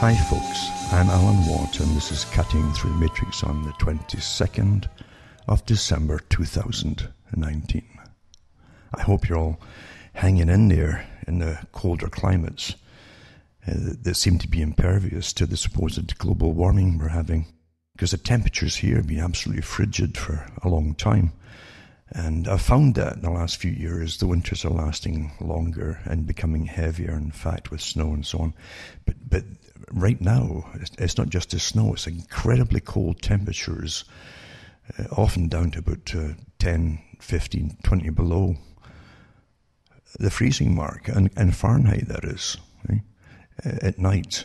Hi folks, I'm Alan Watt and this is Cutting Through the Matrix on the 22nd of December 2019. I hope you're all hanging in there in the colder climates that seem to be impervious to the supposed global warming we're having, because the temperatures here have been absolutely frigid for a long time. And I've found that in the last few years, the winters are lasting longer and becoming heavier, in fact, with snow and so on. But right now, it's not just the snow, it's incredibly cold temperatures, often down to about 10, 15, 20 below the freezing mark, and Fahrenheit that is, right? At night.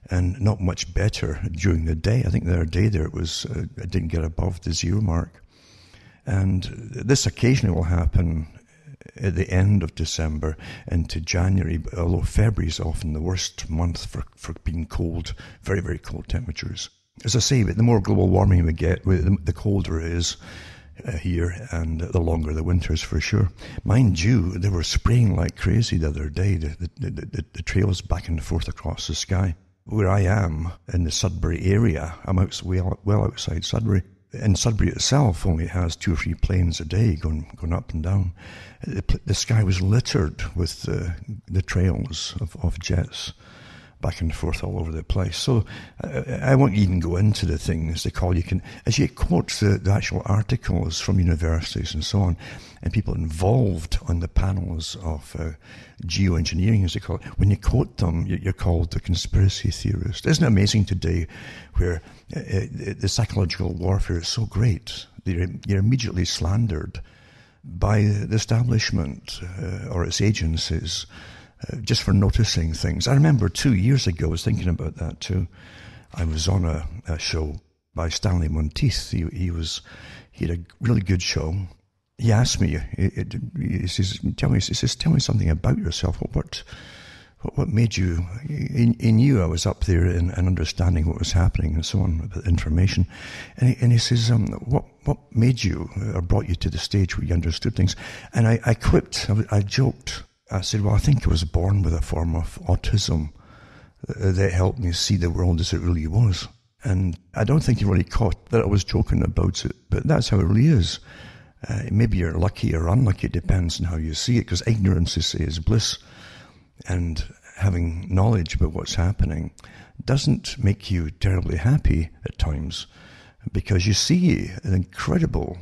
And not much better during the day. I think the other day there it was, it didn't get above the 0 mark. And this occasionally will happen at the end of December into January, although February is often the worst month for being cold, very, very cold temperatures. As I say, the more global warming we get, the colder it is here, and the longer the winters for sure. Mind you, they were spraying like crazy the other day, the trails back and forth across the sky. Where I am, in the Sudbury area, I'm well outside Sudbury. And Sudbury itself only has 2 or 3 planes a day going up and down. The sky was littered with the trails of jets back and forth all over the place. So I won't even go into the things they call. You can, as you quote the actual articles from universities and so on, and people involved on the panels of geoengineering, as they call it, when you quote them, you're called a conspiracy theorist. Isn't it amazing today where the psychological warfare is so great, you're immediately slandered by the establishment or its agencies, just for noticing things. I remember 2 years ago, I was thinking about that too. I was on a show by Stanley Monteith. He had a really good show. He asked me, he says, tell me something about yourself. What made you, he knew I was up there and understanding what was happening and so on, about information. And he says, what made you, or brought you to the stage where you understood things? And I quipped, I joked. I said, well, I think I was born with a form of autism that helped me see the world as it really was. And I don't think he really caught that I was joking about it, but that's how it really is. Maybe you're lucky or unlucky, it depends on how you see it, because ignorance, they say, is bliss. And having knowledge about what's happening doesn't make you terribly happy at times, because you see an incredible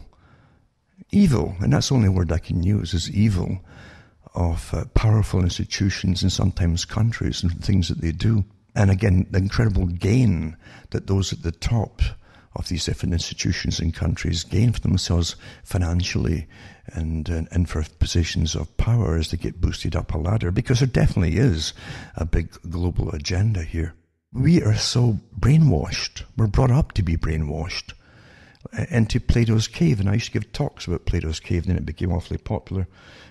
evil, and that's the only word I can use, is evil, of powerful institutions and sometimes countries and things that they do. And again, the incredible gain that those at the top of these different institutions and countries gain for themselves financially and for positions of power as they get boosted up a ladder, because there definitely is a big global agenda here. We are so brainwashed. We're brought up to be brainwashed into Plato's Cave, and I used to give talks about Plato's Cave, and then it became awfully popular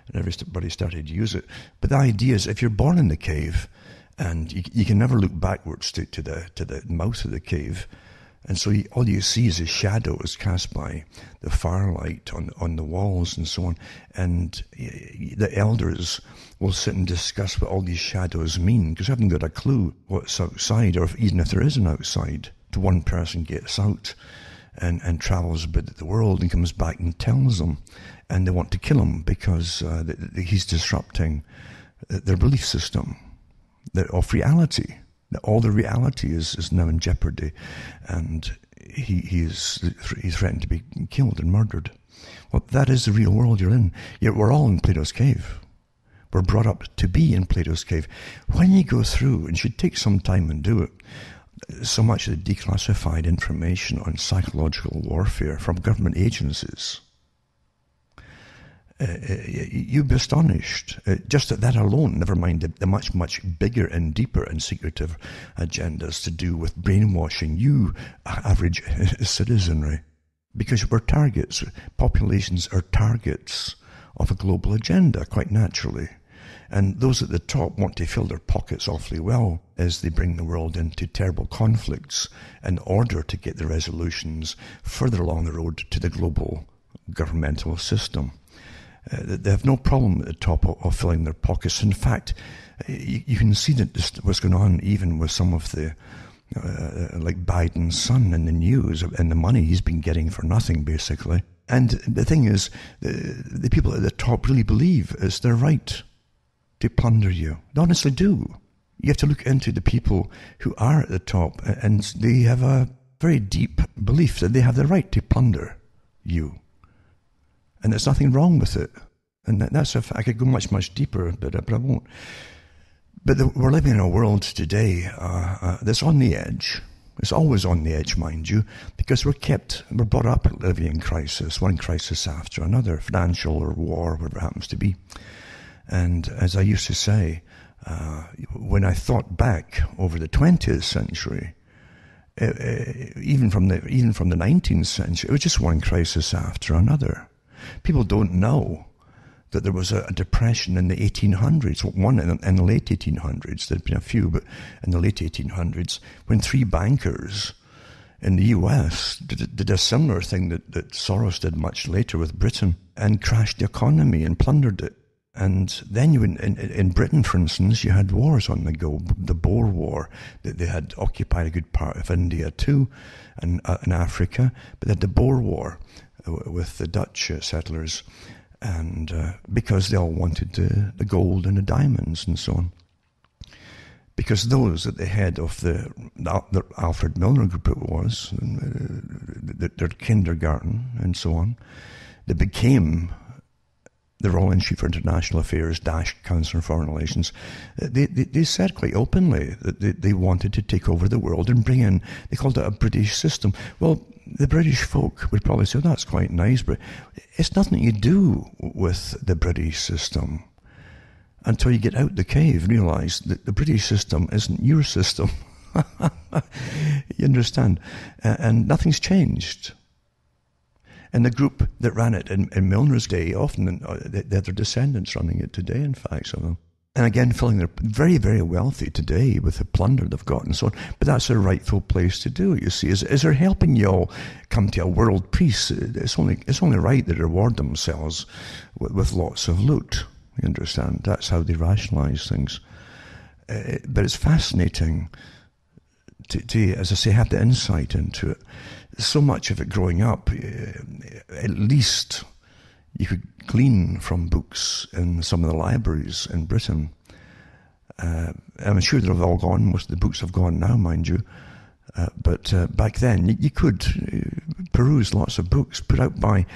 and everybody started to use it. But the idea is, if you're born in the cave and you can never look backwards to the mouth of the cave, and so all you see is a shadows cast by the firelight on the walls and so on, and the elders will sit and discuss what all these shadows mean, because they haven't got a clue what's outside, or even if there is an outside. To one person gets out and travels about the world and comes back and tells them, and they want to kill him because he's disrupting their belief system of reality. That all the reality is now in jeopardy, and he's threatened to be killed and murdered. Well, that is the real world you're in. Yet we're all in Plato's Cave. We're brought up to be in Plato's Cave. When you go through, and you should take some time and do it, so much of the declassified information on psychological warfare from government agencies, you'd be astonished. Just at that alone, never mind the much, much bigger and deeper and secretive agendas to do with brainwashing you, average citizenry. Because we're targets. Populations are targets of a global agenda, quite naturally. And those at the top want to fill their pockets awfully well as they bring the world into terrible conflicts in order to get the resolutions further along the road to the global governmental system. They have no problem at the top of filling their pockets. In fact, you can see that this was going on even with some of the, like Biden's son in the news, and the money he's been getting for nothing, basically. And the thing is, the people at the top really believe it's their right to plunder you. They honestly do. You have to look into the people who are at the top, and they have a very deep belief that they have the right to plunder you. And there's nothing wrong with it. And that's I could go much, much deeper, but I won't. But we're living in a world today that's on the edge. It's always on the edge, mind you, because we're brought up living in crisis, one crisis after another, financial or war, whatever it happens to be. And as I used to say, when I thought back over the 20th century, even from the 19th century, it was just one crisis after another. People don't know that there was a depression in the 1800s, one in the late 1800s, there had been a few, but in the late 1800s, when three bankers in the US did a similar thing that Soros did much later with Britain, and crashed the economy and plundered it. And then in Britain, for instance, you had wars on the go. The Boer War, they had occupied a good part of India too, and Africa, but they had the Boer War with the Dutch settlers, and because they all wanted the gold and the diamonds and so on. Because those at the head of the Alfred Milner group it was, their kindergarten and so on, they became the Royal Institute for International Affairs - Council on Foreign Relations. They said quite openly that they wanted to take over the world and bring in, they called it a British system. Well, the British folk would probably say, oh, that's quite nice, but it's nothing you do with the British system until you get out the cave and realise that the British system isn't your system. You understand? And nothing's changed. And the group that ran it in Milner's day, often they're their descendants running it today, in fact, some of them. And again, feeling they're very, very wealthy today with the plunder they've got and so on. But that's a rightful place to do it, you see. Is they're helping you all come to a world peace. It's only right that they reward themselves with lots of loot. You understand? That's how they rationalise things. But it's fascinating to, as I say, have the insight into it. So much of it growing up, at least you could glean from books in some of the libraries in Britain. I'm sure they've all gone. Most of the books have gone now, mind you. But back then, you could peruse lots of books put out by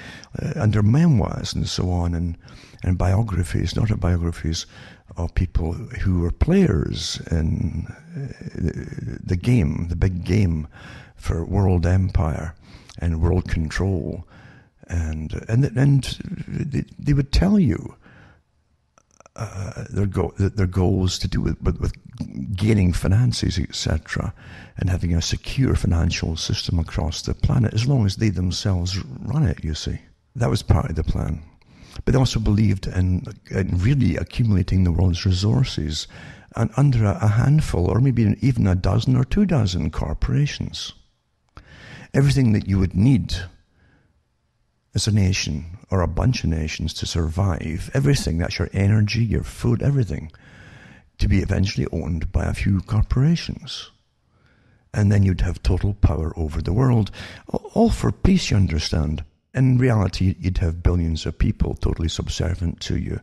under memoirs and so on, and biographies, not autobiographies, of people who were players in the game, the big game for world empire and world control, and they would tell you their goals to do with gaining finances, etc., and having a secure financial system across the planet, as long as they themselves run it, you see. That was part of the plan. But they also believed in really accumulating the world's resources and under a handful, or maybe even a dozen or 24 corporations. Everything that you would need as a nation or a bunch of nations to survive, everything, that's your energy, your food, everything, to be eventually owned by a few corporations. And then you'd have total power over the world, all for peace, you understand. In reality, you'd have billions of people totally subservient to you,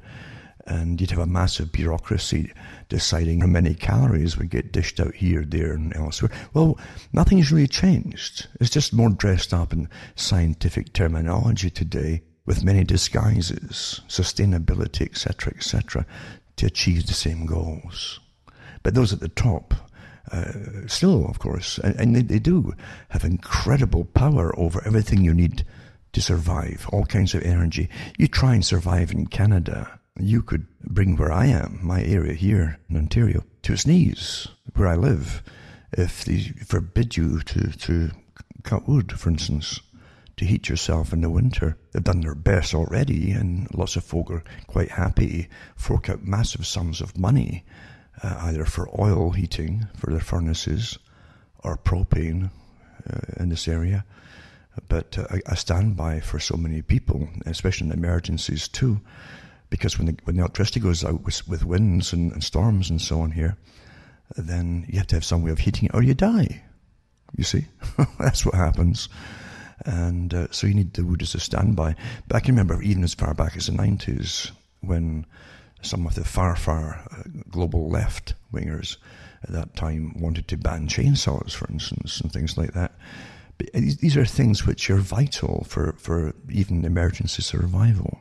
and you'd have a massive bureaucracy deciding how many calories would get dished out here, there, and elsewhere. Well, nothing's really changed. It's just more dressed up in scientific terminology today, with many disguises, sustainability, etc., to achieve the same goals. But those at the top, still, of course, and they do have incredible power over everything you need to survive, all kinds of energy. You try and survive in Canada, you could bring where I am, my area here in Ontario, to its knees, where I live, if they forbid you to cut wood, for instance, to heat yourself in the winter. They've done their best already, and lots of folk are quite happy, fork out massive sums of money, either for oil heating for their furnaces or propane in this area. But a standby for so many people, especially in emergencies too. Because when the electricity goes out with winds and storms and so on here, then you have to have some way of heating it or you die. You see? That's what happens. And so you need the wood as a standby. But I can remember even as far back as the 90s when some of the far global left-wingers at that time wanted to ban chainsaws, for instance, and things like that. But these are things which are vital for even emergency survival.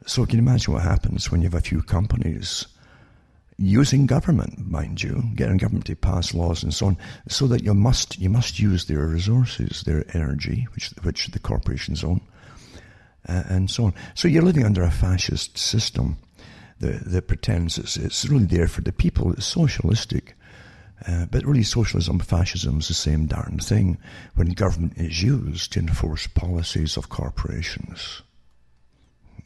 So you can imagine what happens when you have a few companies using government, mind you, getting government to pass laws and so on, so that you must use their resources, their energy, which the corporations own, and so on. So you're living under a fascist system that pretends it's really there for the people. It's socialistic. But really socialism, fascism is the same darn thing when government is used to enforce policies of corporations.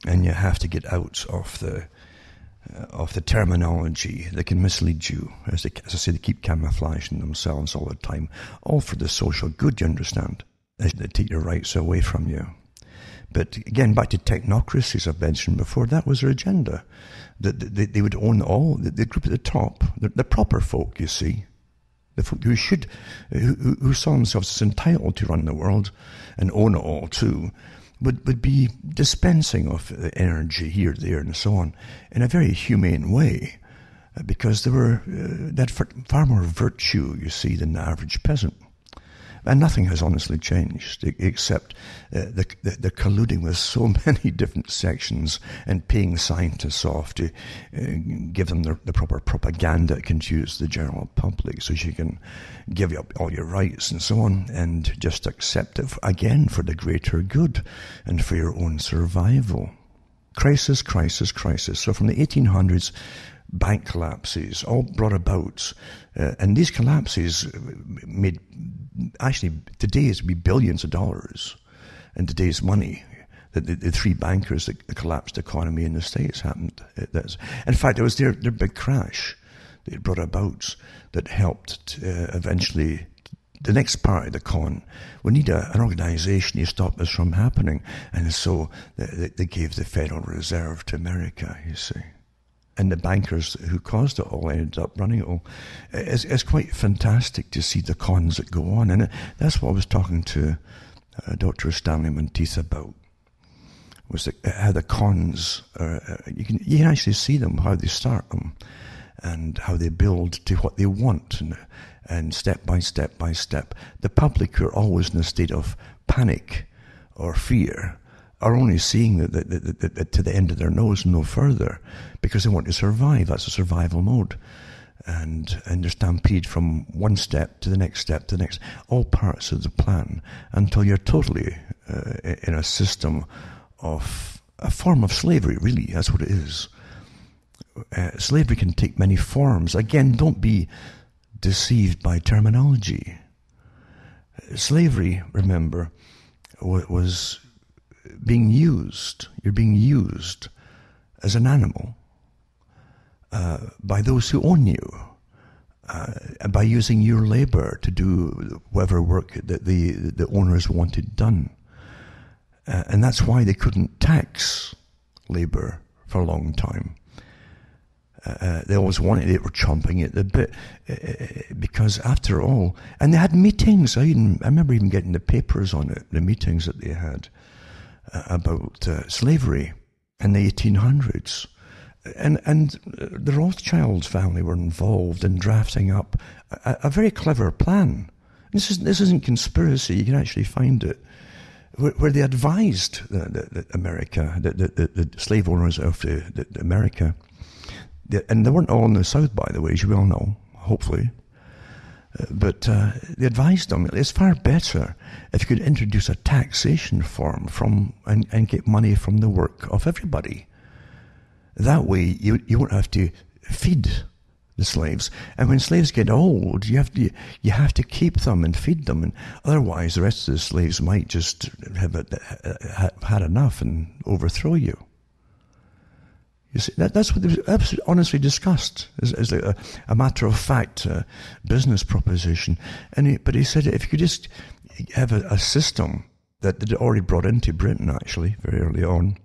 And you have to get out of the terminology that can mislead you. As I say, they keep camouflaging themselves all the time, all for the social good, you understand. They take your rights away from you. But again, back to technocracy, as I've mentioned before, that was their agenda. They would own all, the group at the top, the proper folk, you see. The folk who saw themselves as entitled to run the world and own it all too, would be dispensing of energy here, there, and so on in a very humane way, because they had far more virtue, you see, than the average peasant. And nothing has honestly changed, except the colluding with so many different sections and paying scientists off to give them the proper propaganda that confuse the general public so you can give up all your rights and so on and just accept it, again, for the greater good and for your own survival. Crisis, crisis, crisis. So from the 1800s, bank collapses, all brought about, and these collapses made, actually, today it would be billions of dollars in today's money. The three bankers that collapsed the economy in the States happened. In fact, it was their big crash that it brought about that helped eventually. The next part of the con, we need an organization to stop this from happening. And so they gave the Federal Reserve to America, you see. And the bankers who caused it all ended up running it all. It's quite fantastic to see the cons that go on. And that's what I was talking to Dr. Stanley Monteith about, was how the cons, you can actually see them, how they start them, and how they build to what they want, and step by step by step. The public, who are always in a state of panic or fear, are only seeing the to the end of their nose and no further, because they want to survive. That's a survival mode. And they're stampeded from one step to the next step to the next, all parts of the plan, until you're totally in a system of a form of slavery, really. That's what it is. Slavery can take many forms. Again, don't be deceived by terminology. Slavery, remember, was being used. You're being used as an animal by those who own you, by using your labor to do whatever work that the owners wanted done. And that's why they couldn't tax labor for a long time. They always wanted it, were chomping at the bit, because after all, and they had meetings. I remember even getting the papers on it, the meetings that they had about slavery in the 1800s. And the Rothschild family were involved in drafting up a very clever plan. This isn't conspiracy. You can actually find it, where they advised America, the slave owners of the America. And they weren't all in the South, by the way, as you well know, hopefully. But they advised them, it's far better if you could introduce a taxation form and get money from the work of everybody. That way, you won't have to feed the slaves. And when slaves get old, you have to keep them and feed them. And otherwise, the rest of the slaves might just have had enough and overthrow you. You see, that's what was honestly discussed as a matter of fact business proposition. But he said, if you could just have a system that they'd already brought into Britain, actually, very early on,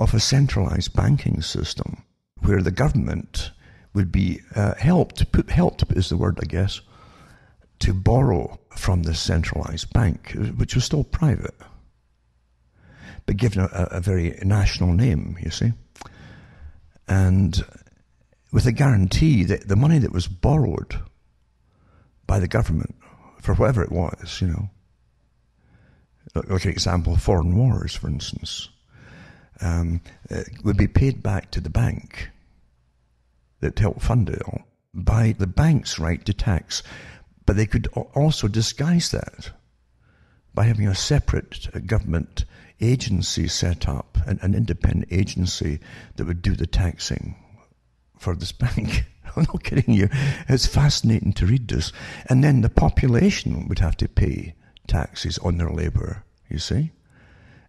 of a centralized banking system where the government would be helped is the word, I guess, to borrow from the centralized bank, which was still private, but given a very national name, you see. And with a guarantee that the money that was borrowed by the government, for whatever it was, you know, like an example, foreign wars, for instance, would be paid back to the bank that helped fund it all by the bank's right to tax. But they could also disguise that by having a separate government agency set up, an independent agency that would do the taxing for this bank. I'm not kidding you. It's fascinating to read this. And then the population would have to pay taxes on their labour, you see.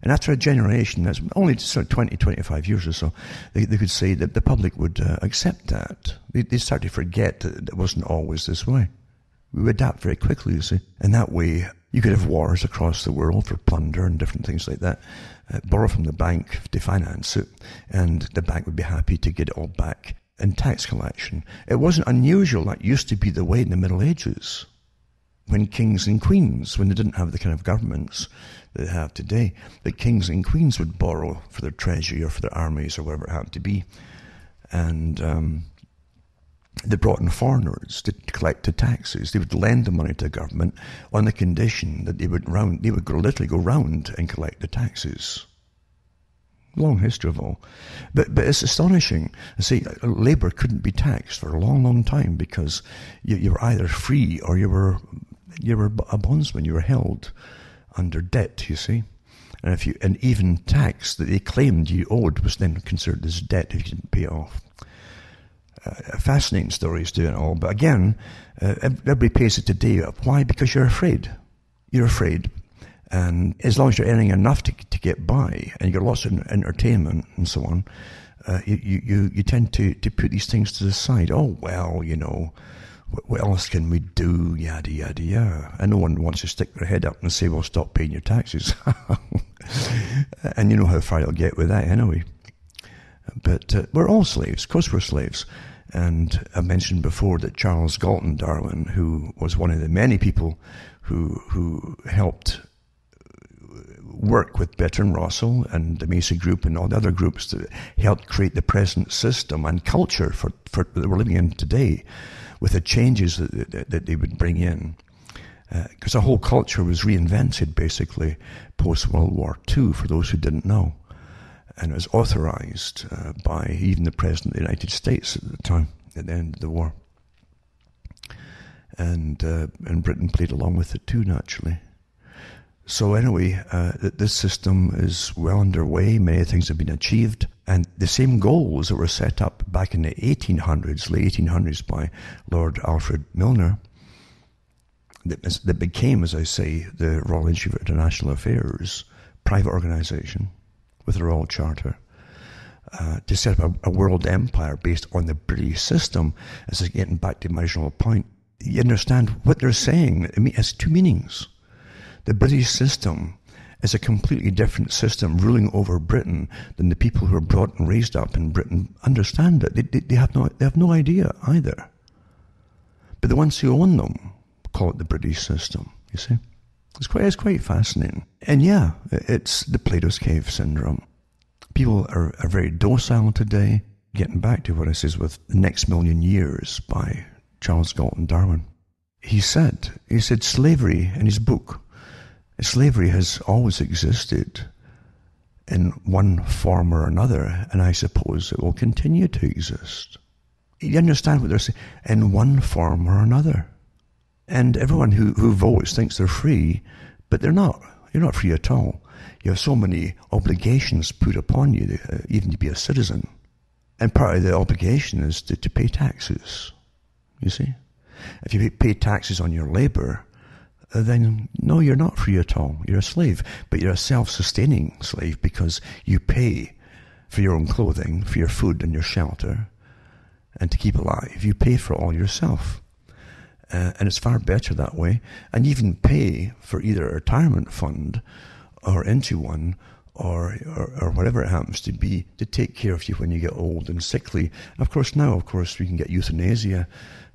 And after a generation, that's only sort of 20, 25 years or so, they could say that the public would accept that. They start to forget that it wasn't always this way. We would adapt very quickly, you see. And that way, you could have wars across the world for plunder and different things like that. Borrow from the bank to finance it, and the bank would be happy to get it all back in tax collection. It wasn't unusual. That used to be the way in the Middle Ages, when kings and queens, when they didn't have the kind of governments that they have today, the kings and queens would borrow for their treasury or for their armies or whatever it happened to be. And they brought in foreigners to collect the taxes. They would lend the money to the government on the condition that they would literally go round and collect the taxes. Long history of all. But it's astonishing. See, labour couldn't be taxed for a long, long time because you were either free or you were a bondsman. You were held under debt, you see. And even tax that they claimed you owed was then considered as debt if you didn't pay it off. Fascinating stories doing it all. But again, everybody pays it today. Why? Because you're afraid. You're afraid. And as long as you're earning enough to get by, and you got lots of entertainment and so on, you tend to put these things to the side. Oh, well, you know, what else can we do? Yada, yada, yada. And no one wants to stick their head up and say, well, stop paying your taxes. And you know how far you'll get with that anyway. But we're all slaves. Of course we're slaves. And I mentioned before that Charles Galton Darwin, who was one of the many people who helped work with Bertrand Russell and the Mason Group and all the other groups that helped create the present system and culture for that we're living in today, with the changes that they would bring in. Because the whole culture was reinvented basically post-World War II, for those who didn't know. And it was authorized by even the President of the United States at the time, at the end of the war. And Britain played along with it too, naturally. So anyway, this system is well underway. Many things have been achieved. And the same goals that were set up back in the 1800s, late 1800s, by Lord Alfred Milner, that became, as I say, the Royal Institute for International Affairs, private organization, with a royal charter, to set up a world empire based on the British system. As I getting back to my original point, you understand what they're saying. It has two meanings. The British system is a completely different system ruling over Britain than the people who are brought and raised up in Britain understand it. They have no idea either. But the ones who own them call it the British system, you see. It's quite fascinating. And yeah, it's the Plato's Cave syndrome. People are very docile today. Getting back to what I says with The Next Million Years by Charles Galton Darwin. He said slavery in his book, slavery has always existed in one form or another, and I suppose it will continue to exist. You understand what they're saying? In one form or another. And everyone who votes thinks they're free, but they're not. You're not free at all. You have so many obligations put upon you, even to be a citizen. And part of the obligation is to pay taxes, you see. If you pay taxes on your labor, then no, you're not free at all. You're a slave, but you're a self-sustaining slave because you pay for your own clothing, for your food and your shelter, and to keep alive. You pay for all yourself. And it's far better that way. And even pay for either a retirement fund or into one, or whatever it happens to be, to take care of you when you get old and sickly. And of course, now, we can get euthanasia,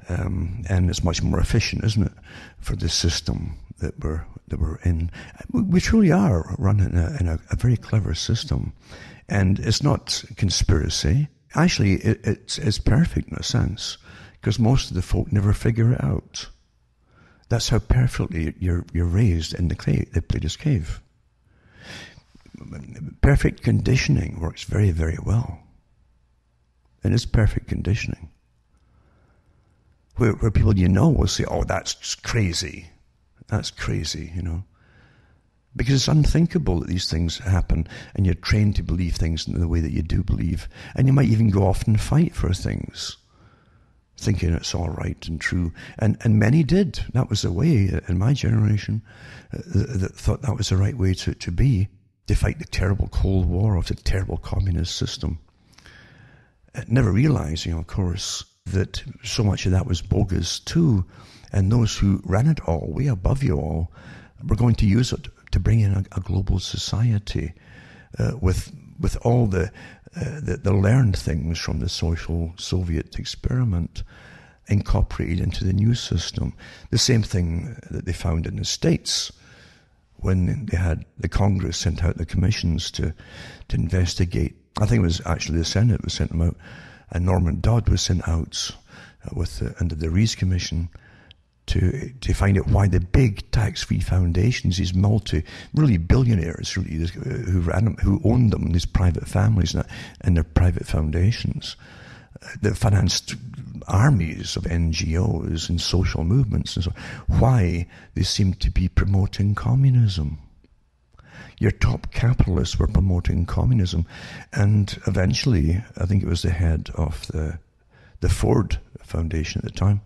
and it's much more efficient, isn't it, for the system that we're in. We truly are running in a very clever system, and it's not conspiracy. Actually, it's perfect in a sense, because most of the folk never figure it out. That's how perfectly you're raised in the Plato's cave. Perfect conditioning works very, very well. It is perfect conditioning. Where people will say, oh, that's crazy. That's crazy, Because it's unthinkable that these things happen, and you're trained to believe things in the way that you do believe. And you might even go off and fight for things, thinking it's all right and true. And many did. That was the way in my generation that thought that was the right way to be, to fight the terrible Cold War of the terrible communist system. Never realizing, of course, that so much of that was bogus too. And those who ran it all, way above you all, were going to use it to bring in a global society with all the learned things from the social Soviet experiment incorporated into the new system. The same thing that they found in the States when they had the Congress sent out the commissions to investigate. I think it was actually the Senate was sent them out, and Norman Dodd was sent out under the Rees Commission to find out why the big tax-free foundations, these really billionaires who owned them, these private families and their private foundations, that financed armies of NGOs and social movements and so on, why they seemed to be promoting communism. Your top capitalists were promoting communism, and eventually, I think it was the head of the Ford Foundation at the time,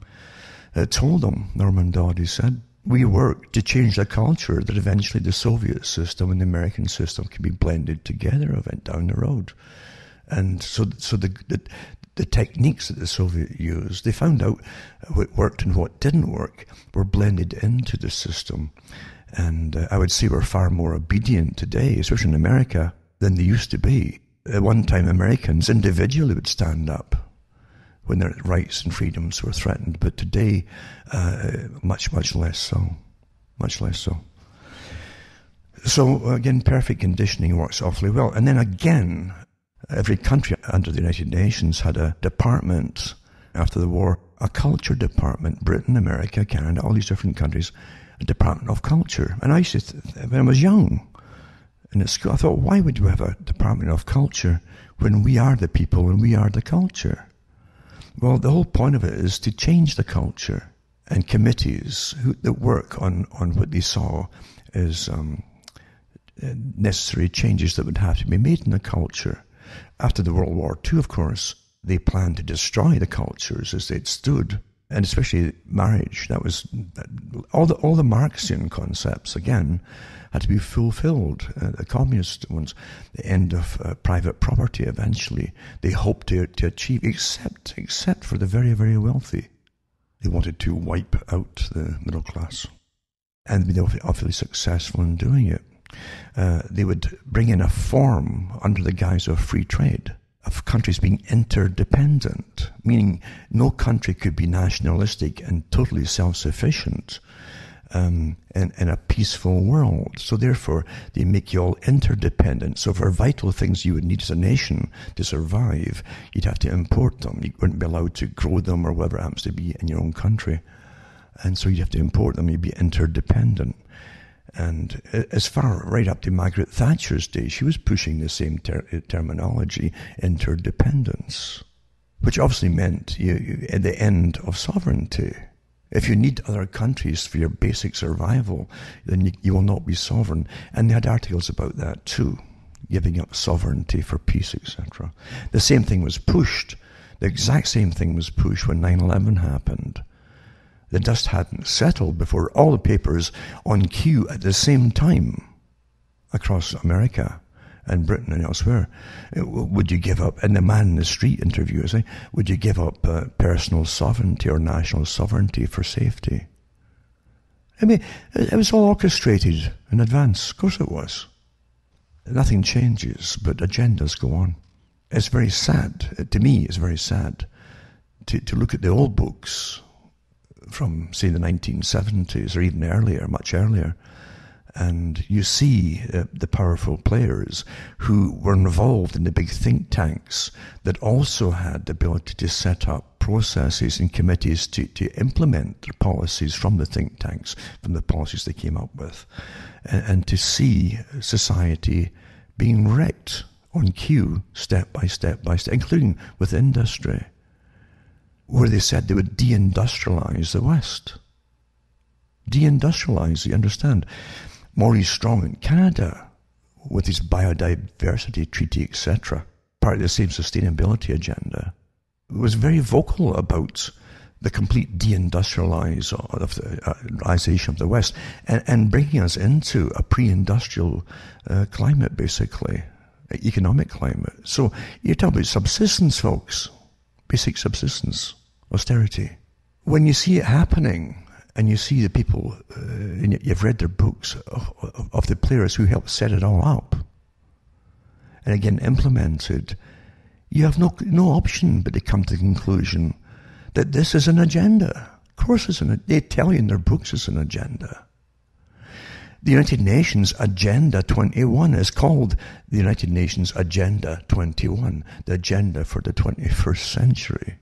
told them, Norman Dodd, he said, we work to change the culture that eventually the Soviet system and the American system can be blended together down the road. And so the techniques that the Soviet used, they found out what worked and what didn't work, were blended into the system. And I would say we're far more obedient today, especially in America, than they used to be. At one time, Americans individually would stand up when their rights and freedoms were threatened. But today, much, much less so. Much less so. So, again, perfect conditioning works awfully well. And then again, every country under the United Nations had a department after the war, a culture department. Britain, America, Canada, all these different countries, a department of culture. And I used to, when I was young, and at school, I thought, why would you have a department of culture when we are the people and we are the culture? Well, the whole point of it is to change the culture, and committees that work on what they saw as necessary changes that would have to be made in the culture. After the World War II, of course, they planned to destroy the cultures as they'd stood, and especially marriage. That was all the Marxian concepts, again, had to be fulfilled. The communist ones, the end of private property eventually, they hoped to achieve, except for the very, very wealthy. They wanted to wipe out the middle class, and they were awfully successful in doing it. They would bring in a form under the guise of free trade, of countries being interdependent, meaning no country could be nationalistic and totally self-sufficient in a peaceful world. So therefore, they make you all interdependent. So for vital things you would need as a nation to survive, you'd have to import them. You wouldn't be allowed to grow them or whatever it happens to be in your own country. And so you'd have to import them. You'd be interdependent. And as far right up to Margaret Thatcher's day, she was pushing the same terminology, interdependence, which obviously meant you at the end of sovereignty. If you need other countries for your basic survival, then you will not be sovereign. And they had articles about that too, giving up sovereignty for peace, etc. The same thing was pushed. The exact same thing was pushed when 9/11 happened. The dust hadn't settled before all the papers on cue at the same time across America and Britain and elsewhere. Would you give up, in the man in the street interview, would you give up personal sovereignty or national sovereignty for safety? I mean, it was all orchestrated in advance. Of course it was. Nothing changes, but agendas go on. It's very sad. To me, it's very sad to look at the old books from, say, the 1970s or even earlier, much earlier, and you see the powerful players who were involved in the big think tanks that also had the ability to set up processes and committees to implement their policies from the think tanks, from the policies they came up with, and to see society being wrecked on cue, step by step by step, including with industry, where they said they would deindustrialize the West. Deindustrialize, you understand? Maurice Strong in Canada, with his biodiversity treaty, etc., part of the same sustainability agenda, was very vocal about the complete deindustrialization of the West and bringing us into a pre-industrial climate, basically, economic climate. So you're talking about subsistence, folks, basic subsistence, austerity. When you see it happening, and you see the people, and you've read their books of the players who helped set it all up, and again implemented, you have no option but to come to the conclusion that this is an agenda. Of course they tell you in their books it's an agenda. The United Nations Agenda 21 is called the United Nations Agenda 21, the agenda for the 21st century.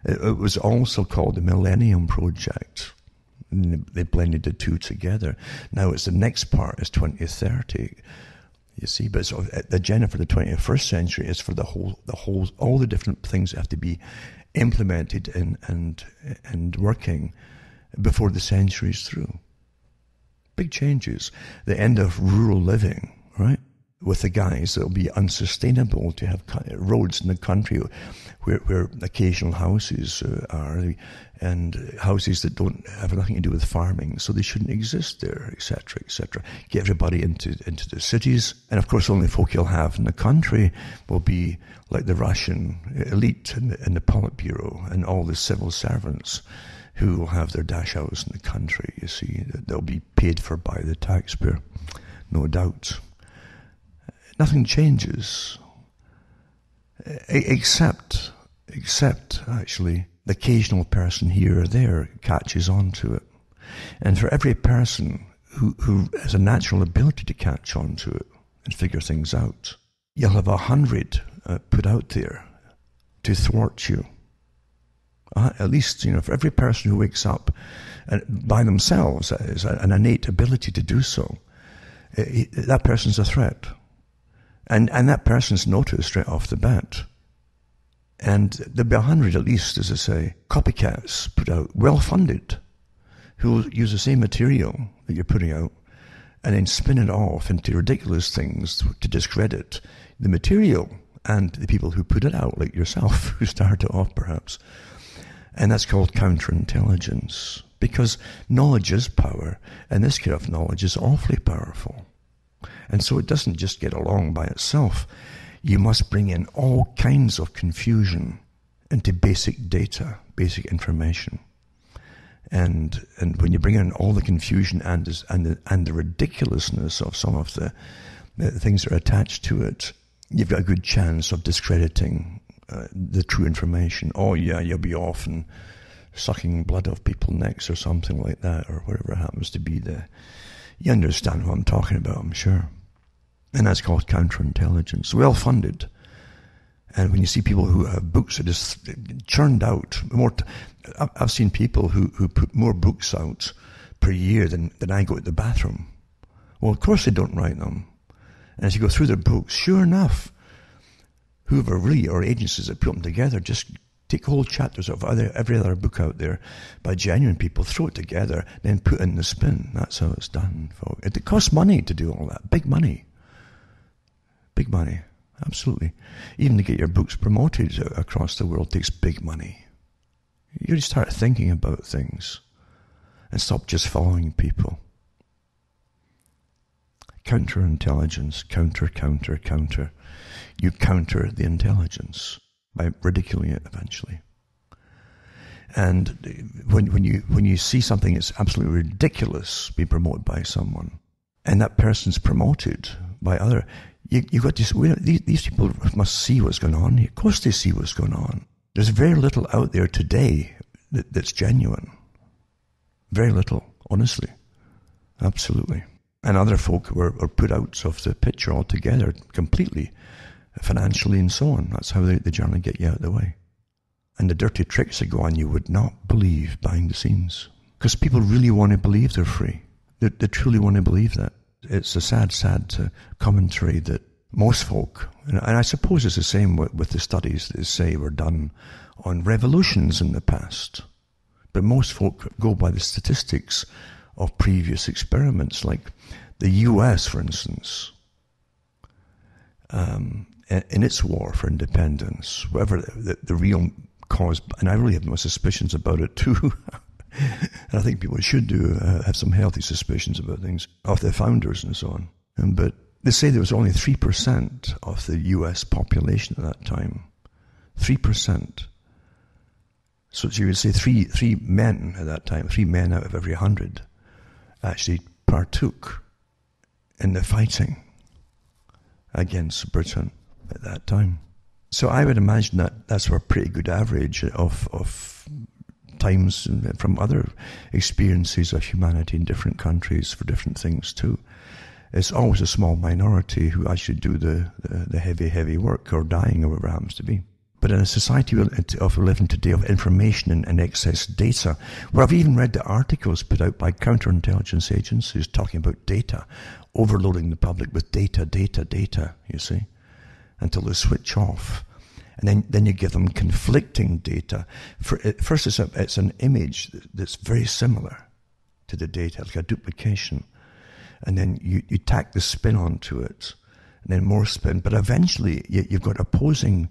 It was also called the Millennium Project. They blended the two together. Now it's the next part is 2030. You see, but the agenda for the 21st century is for all the different things that have to be implemented and working before the century is through. Big changes. The end of rural living, right? With the guys, it'll be unsustainable to have roads in the country where occasional houses are, and houses that don't have nothing to do with farming, so they shouldn't exist there, etc., etc. Get everybody into the cities, and of course, only folk you'll have in the country will be like the Russian elite and the Politburo and all the civil servants who will have their dash house in the country. You see, they'll be paid for by the taxpayer, no doubt. Nothing changes, except actually the occasional person here or there catches on to it. And for every person who has a natural ability to catch on to it and figure things out, you'll have 100 put out there to thwart you. At least, for every person who wakes up by themselves, has an innate ability to do so, that person's a threat. And that person's noticed right off the bat. And there'll be 100 at least, as I say, copycats put out, well-funded, who will use the same material that you're putting out and then spin it off into ridiculous things to discredit the material and the people who put it out, like yourself, who started it off perhaps. And that's called counterintelligence, because knowledge is power, and this kind of knowledge is awfully powerful. And so it doesn't just get along by itself. You must bring in all kinds of confusion into basic data, basic information. And when you bring in all the confusion and the ridiculousness of some of the things that are attached to it, you've got a good chance of discrediting the true information. Oh yeah, you'll be off and sucking blood off people's necks or something like that, or whatever happens to be you understand what I'm talking about, I'm sure. And that's called counterintelligence. Well funded. And when you see people who have books that just churned out more, I've seen people who put more books out per year than I go to the bathroom. Well, of course they don't write them. And as you go through their books, sure enough, whoever really, or agencies that put them together, just take whole chapters of every other book out there by genuine people, throw it together, then put in the spin. That's how it's done, folks. It costs money to do all that. Big money. Big money. Absolutely. Even to get your books promoted across the world takes big money. You got to start thinking about things and stop just following people. Counterintelligence. Counter. You counter the intelligence by ridiculing it eventually. And when you see something that's absolutely ridiculous being promoted by someone, and that person's promoted by other. You got this. These people must see what's going on here. Of course, they see what's going on. There's very little out there today that's genuine. Very little, honestly, absolutely. And other folk were put out of the picture altogether, completely, financially and so on. That's how they generally get you out of the way. And the dirty tricks that go on, you would not believe behind the scenes, because people really want to believe they're free. They truly want to believe that. It's a sad commentary that most folk, and I suppose it's the same with the studies that say were done on revolutions in the past, but most folk go by the statistics of previous experiments, like the US, for instance, in its war for independence, whatever the real cause, and I really have my suspicions about it too. And I think people should have some healthy suspicions about things, of the founders and so on. But they say there was only 3% of the US population at that time. 3%. So you would say three men at that time, 3 men out of every 100 actually partook in the fighting against Britain at that time. So I would imagine that that's a pretty good average of times from other experiences of humanity in different countries for different things too. It's always a small minority who actually do the heavy work, or dying, or whatever it happens to be. But in a society of living today of information and excess data, where I've even read the articles put out by counterintelligence agencies talking about data, overloading the public with data, you see, until they switch off. And then you give them conflicting data. First, it's an image that's very similar to the data, like a duplication. And then you tack the spin onto it, and then more spin. But eventually, you've got opposing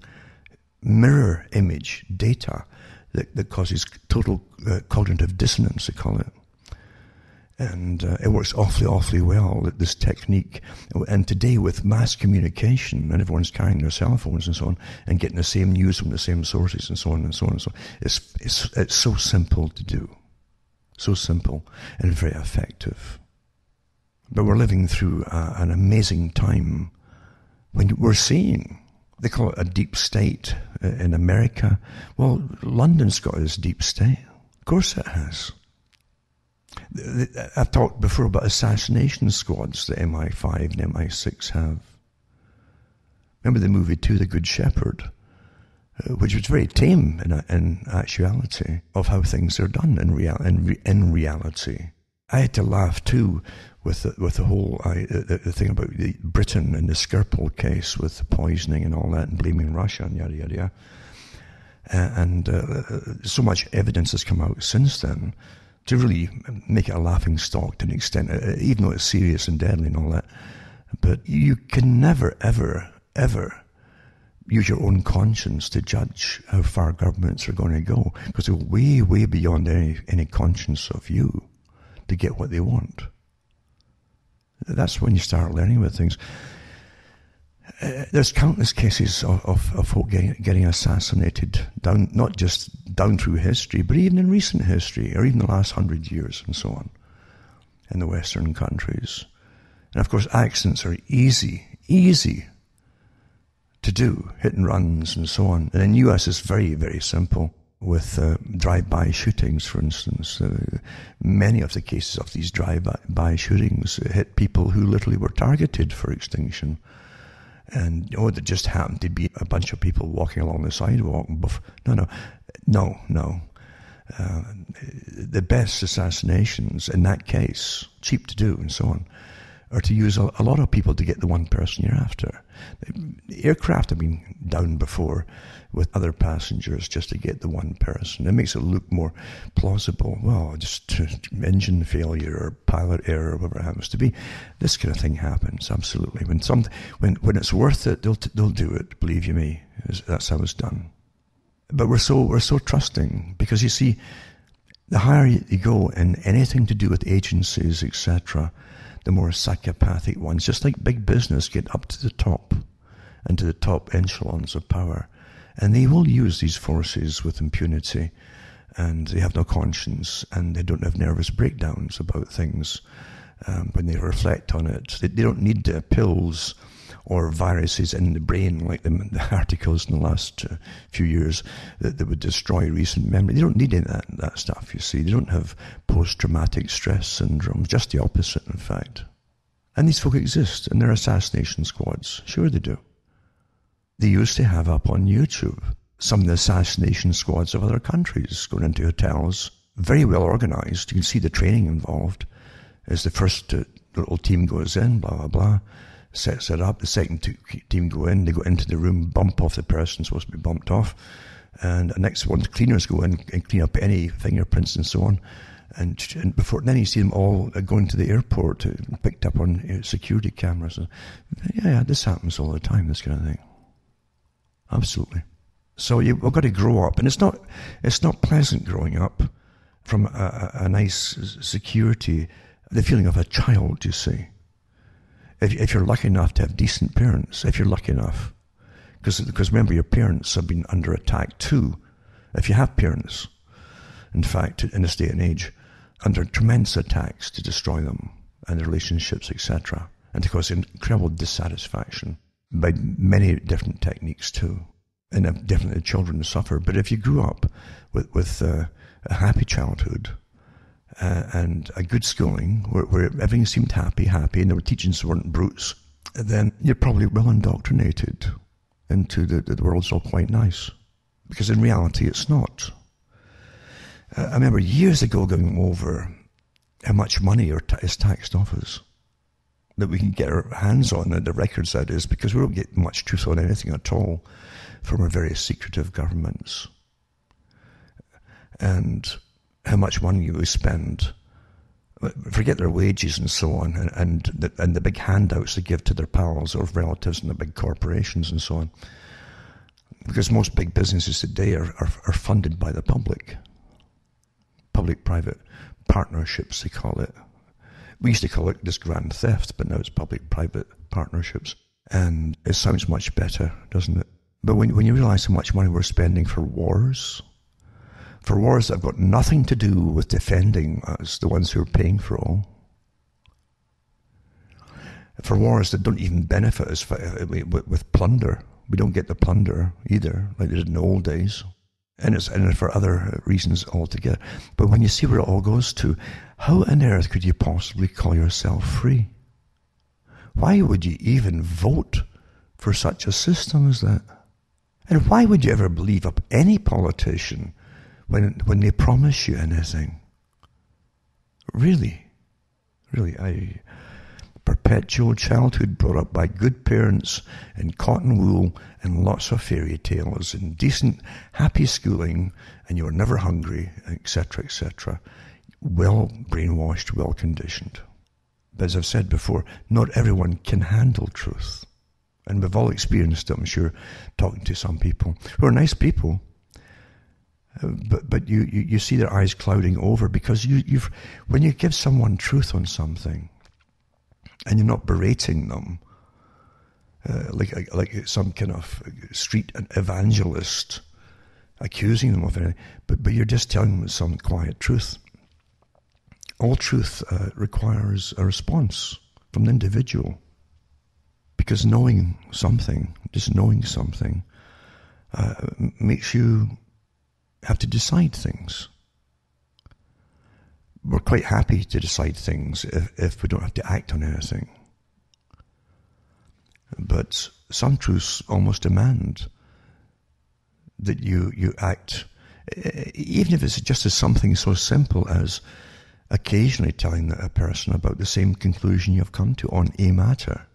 mirror image data that causes total cognitive dissonance, they call it. And it works awfully well, this technique. And today, with mass communication, and everyone's carrying their cell phones and so on, and getting the same news from the same sources and so on and so on and so on, it's so simple to do. So simple and very effective. But we're living through an amazing time when we're seeing, they call it a deep state in America. Well, London's got this deep state. Of course it has. I've talked before about assassination squads that MI5 and MI6 have. Remember the movie too, The Good Shepherd, which was very tame in actuality of how things are done in reality. I had to laugh too with the whole the thing about Britain and the Skripal case with the poisoning and all that, and blaming Russia and yada yada yada. And so much evidence has come out since then to really make it a laughing stock to an extent, even though it's serious and deadly and all that. But you can never, ever, ever use your own conscience to judge how far governments are going to go, because they're way, way beyond any conscience of you to get what they want. That's when you start learning about things. There's countless cases of folk getting assassinated, not just down through history, but even in recent history, or even the last 100 years and so on, in the Western countries. And of course, accidents are easy to do, hit and runs and so on. And in the US, it's very, very simple. With drive-by shootings, for instance, many of the cases of these drive-by shootings hit people who literally were targeted for extinction. And there just happened to be a bunch of people walking along the sidewalk. No. The best assassinations in that case, cheap to do and so on, are to use a lot of people to get the one person you're after. Aircraft have been down before with other passengers just to get the one person. It makes it look more plausible. Well, just engine failure or pilot error or whatever it happens to be. This kind of thing happens, absolutely. When it's worth it, they'll do it, believe you me. That's how it's done. But we're so trusting, because you see, the higher you go in anything to do with agencies, etc., the more psychopathic ones, just like big business, get up to the top and to the top echelons of power. And they will use these forces with impunity, and they have no conscience, and they don't have nervous breakdowns about things. when they reflect on it. They don't need pills or viruses in the brain like the articles in the last few years that would destroy recent memory. They don't need any of that stuff, you see. They don't have post-traumatic stress syndrome, just the opposite, in fact. And these folk exist, and they're assassination squads. Sure they do. They used to have up on YouTube some of the assassination squads of other countries going into hotels, very well organized. You can see the training involved. As the first little team goes in, blah, blah, blah, sets it up. The second team go in, they go into the room, bump off the person supposed to be bumped off. And the next one, the cleaners go in and clean up any fingerprints and so on. And before then, you see them all going to the airport, picked up on security cameras. Yeah, this happens all the time, this kind of thing. Absolutely. So we've got to grow up. And it's not pleasant growing up from a nice security, the feeling of a child, you see. If you're lucky enough to have decent parents, if you're lucky enough. Because remember, your parents have been under attack too. If you have parents, in fact, in this day and age, under tremendous attacks to destroy them and their relationships, etc. And to cause incredible dissatisfaction by many different techniques too. And definitely the children suffer. But if you grew up with a happy childhood, and a good schooling where everything seemed happy, and there were teachings weren't brutes, then you're probably well indoctrinated into the world's all quite nice. Because in reality, it's not. I remember years ago going over how much money is taxed off us, that we can get our hands on, the records that is, because we don't get much truth on anything at all from our various secretive governments. And how much money we spend, forget their wages and so on, and the big handouts they give to their pals or relatives and the big corporations and so on. Because most big businesses today are funded by the public. Public-private partnerships, they call it. We used to call it just grand theft, but now it's public-private partnerships. And it sounds much better, doesn't it? But when you realize how much money we're spending for wars that have got nothing to do with defending us, the ones who are paying for all, for wars that don't even benefit us with plunder. We don't get the plunder either, like they did in the old days. And it's for other reasons altogether. But when you see where it all goes to, how on earth could you possibly call yourself free? Why would you even vote for such a system as that? And why would you ever believe up any politician when they promise you anything? Really, perpetual childhood brought up by good parents in cotton wool and lots of fairy tales and decent, happy schooling, and you were never hungry, etc., etc. Well brainwashed, well conditioned. But as I've said before, not everyone can handle truth. And we've all experienced it, I'm sure, talking to some people who are nice people. But you see their eyes clouding over because when you give someone truth on something, and you're not berating them like some kind of street evangelist accusing them of anything, but you're just telling them some quiet truth. All truth requires a response from the individual, because just knowing something, makes you have to decide things. We're quite happy to decide things if we don't have to act on anything. But some truths almost demand that you act, even if it's just as something so simple as occasionally telling a person about the same conclusion you've come to on a matter.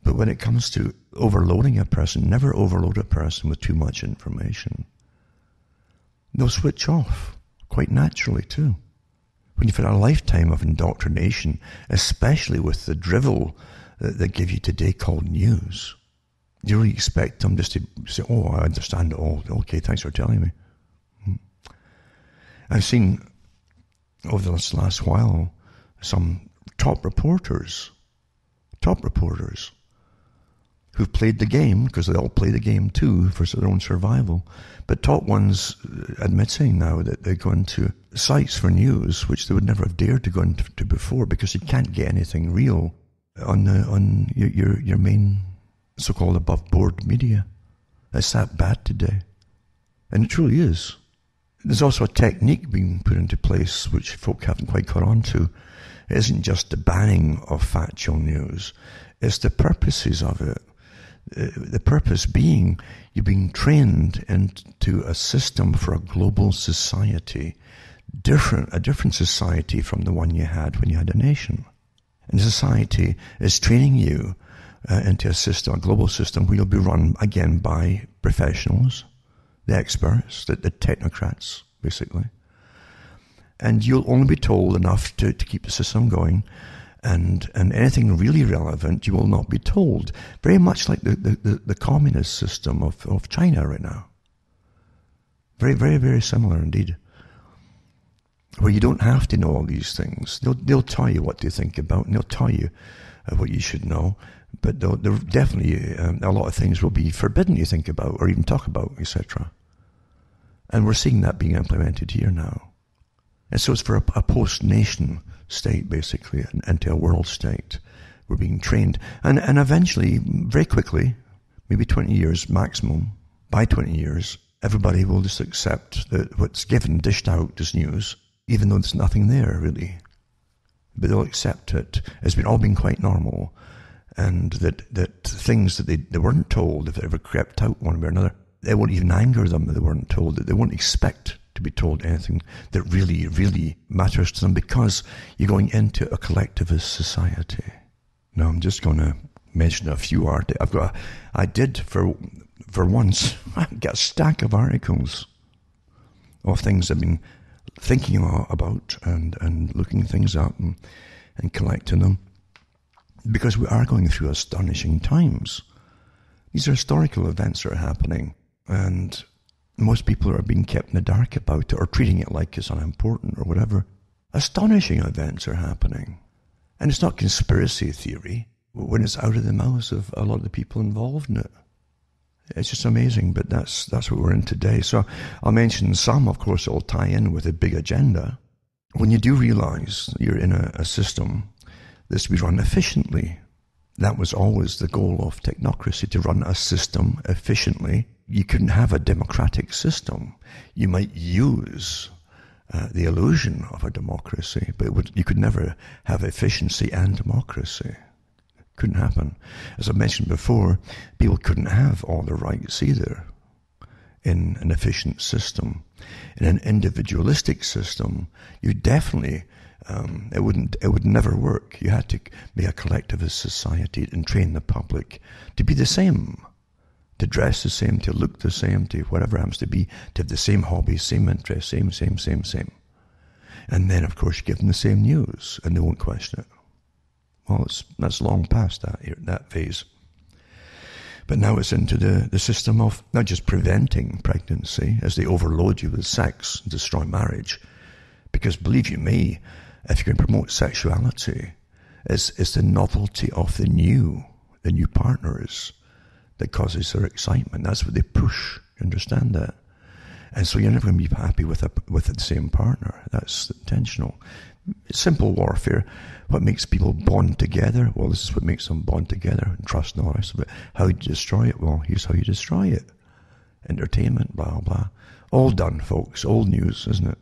But when it comes to overloading a person, never overload a person with too much information. They'll switch off quite naturally too. When you've had a lifetime of indoctrination, especially with the drivel that they give you today called news, you really expect them just to say, oh, I understand it all. Okay, thanks for telling me. I've seen over this last while some top reporters who've played the game, because they all play the game too for their own survival. But top ones admitting now that they go into sites for news which they would never have dared to go into before, because you can't get anything real on your main so-called above-board media. It's that bad today. And it truly is. There's also a technique being put into place which folk haven't quite caught on to. It isn't just the banning of factual news, it's the purposes of it. The purpose being you're being trained into a system for a global society, a different society from the one you had when you had a nation. And society is training you into a system, a global system, where you'll be run again by professionals, the experts, the technocrats, basically. And you'll only be told enough to keep the system going. And anything really relevant you will not be told. Very much like the communist system of China right now. Very, very, very similar indeed. Where you don't have to know all these things. They'll tell you what to think about, and they'll tell you what you should know. But they'll definitely, a lot of things will be forbidden to think about or even talk about, etc. And we're seeing that being implemented here now. And so it's for a post-nation state, basically, into a world state. We're being trained. And eventually, very quickly, maybe 20 years maximum, by 20 years, everybody will just accept that what's given, dished out as news, even though there's nothing there, really. But they'll accept it as all being quite normal. And that things that they weren't told, if they ever crept out one way or another, it won't even anger them that they weren't told, that they won't expect to be told anything that really, really matters to them, because you're going into a collectivist society. Now, I'm just going to mention a few articles. I did for once, I got a stack of articles of things I've been thinking about and looking things up and collecting them, because we are going through astonishing times. These are historical events that are happening, and most people are being kept in the dark about it, or treating it like it's unimportant or whatever. Astonishing events are happening. And it's not conspiracy theory when it's out of the mouths of a lot of the people involved in it. It's just amazing, but that's what we're in today. So I'll mention some, of course, that will tie in with a big agenda. When you do realize you're in a system that's to be run efficiently, that was always the goal of technocracy, to run a system efficiently. You couldn't have a democratic system. You might use the illusion of a democracy, but you could never have efficiency and democracy. Couldn't happen. As I mentioned before, people couldn't have all the rights either in an efficient system. In an individualistic system, you definitely, it would never work. You had to be a collectivist society and train the public to be the same, to dress the same, to look the same, to whatever happens to be, to have the same hobbies, same interests, same. And then, of course, you give them the same news, and they won't question it. Well, that's long past that phase. But now it's into the system of not just preventing pregnancy, as they overload you with sex and destroy marriage. Because believe you me, if you can promote sexuality, it's the novelty of the new partners that causes their excitement. That's what they push. You understand that? And so you're never going to be happy with the same partner. That's intentional. It's simple warfare. What makes people bond together? Well, this is what makes them bond together and trust and all the rest of it. How you destroy it? Well, here's how you destroy it. Entertainment, blah, blah. All done, folks. Old news, isn't it?